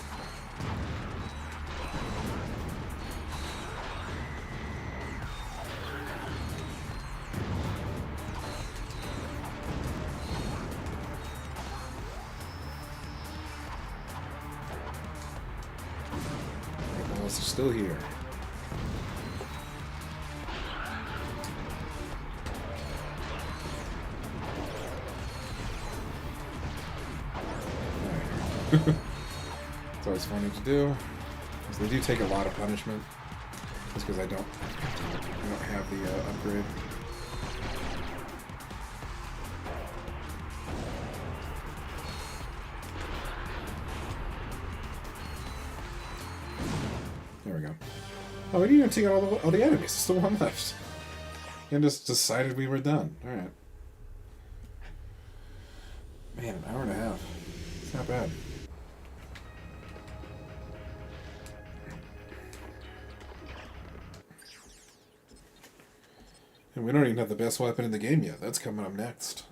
still here. It's always funny to do. Because they do take a lot of punishment. Just because I don't have the upgrade. There we go. Oh, we didn't even take out all the enemies. There's still one left. And just decided we were done. Alright. Man, an hour and a half. It's not bad. And we don't even have the best weapon in the game yet. That's coming up next.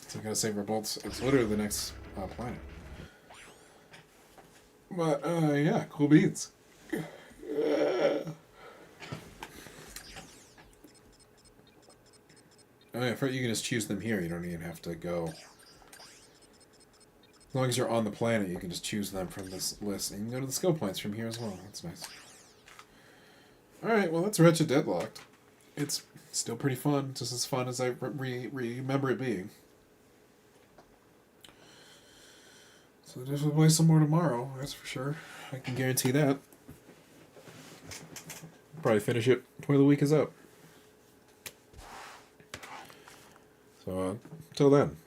So we gotta save our bolts. It's literally the next planet. But, yeah, cool beats. Oh yeah, you can just choose them here. You don't even have to go. As long as you're on the planet, you can just choose them from this list. And you can go to the skill points from here as well. That's nice. Alright, well that's Ratchet Deadlocked. It's still pretty fun. Just as fun as I remember it being. So there's we'll play some more tomorrow, that's for sure. I can guarantee that. Probably finish it before the week is up. So, until then.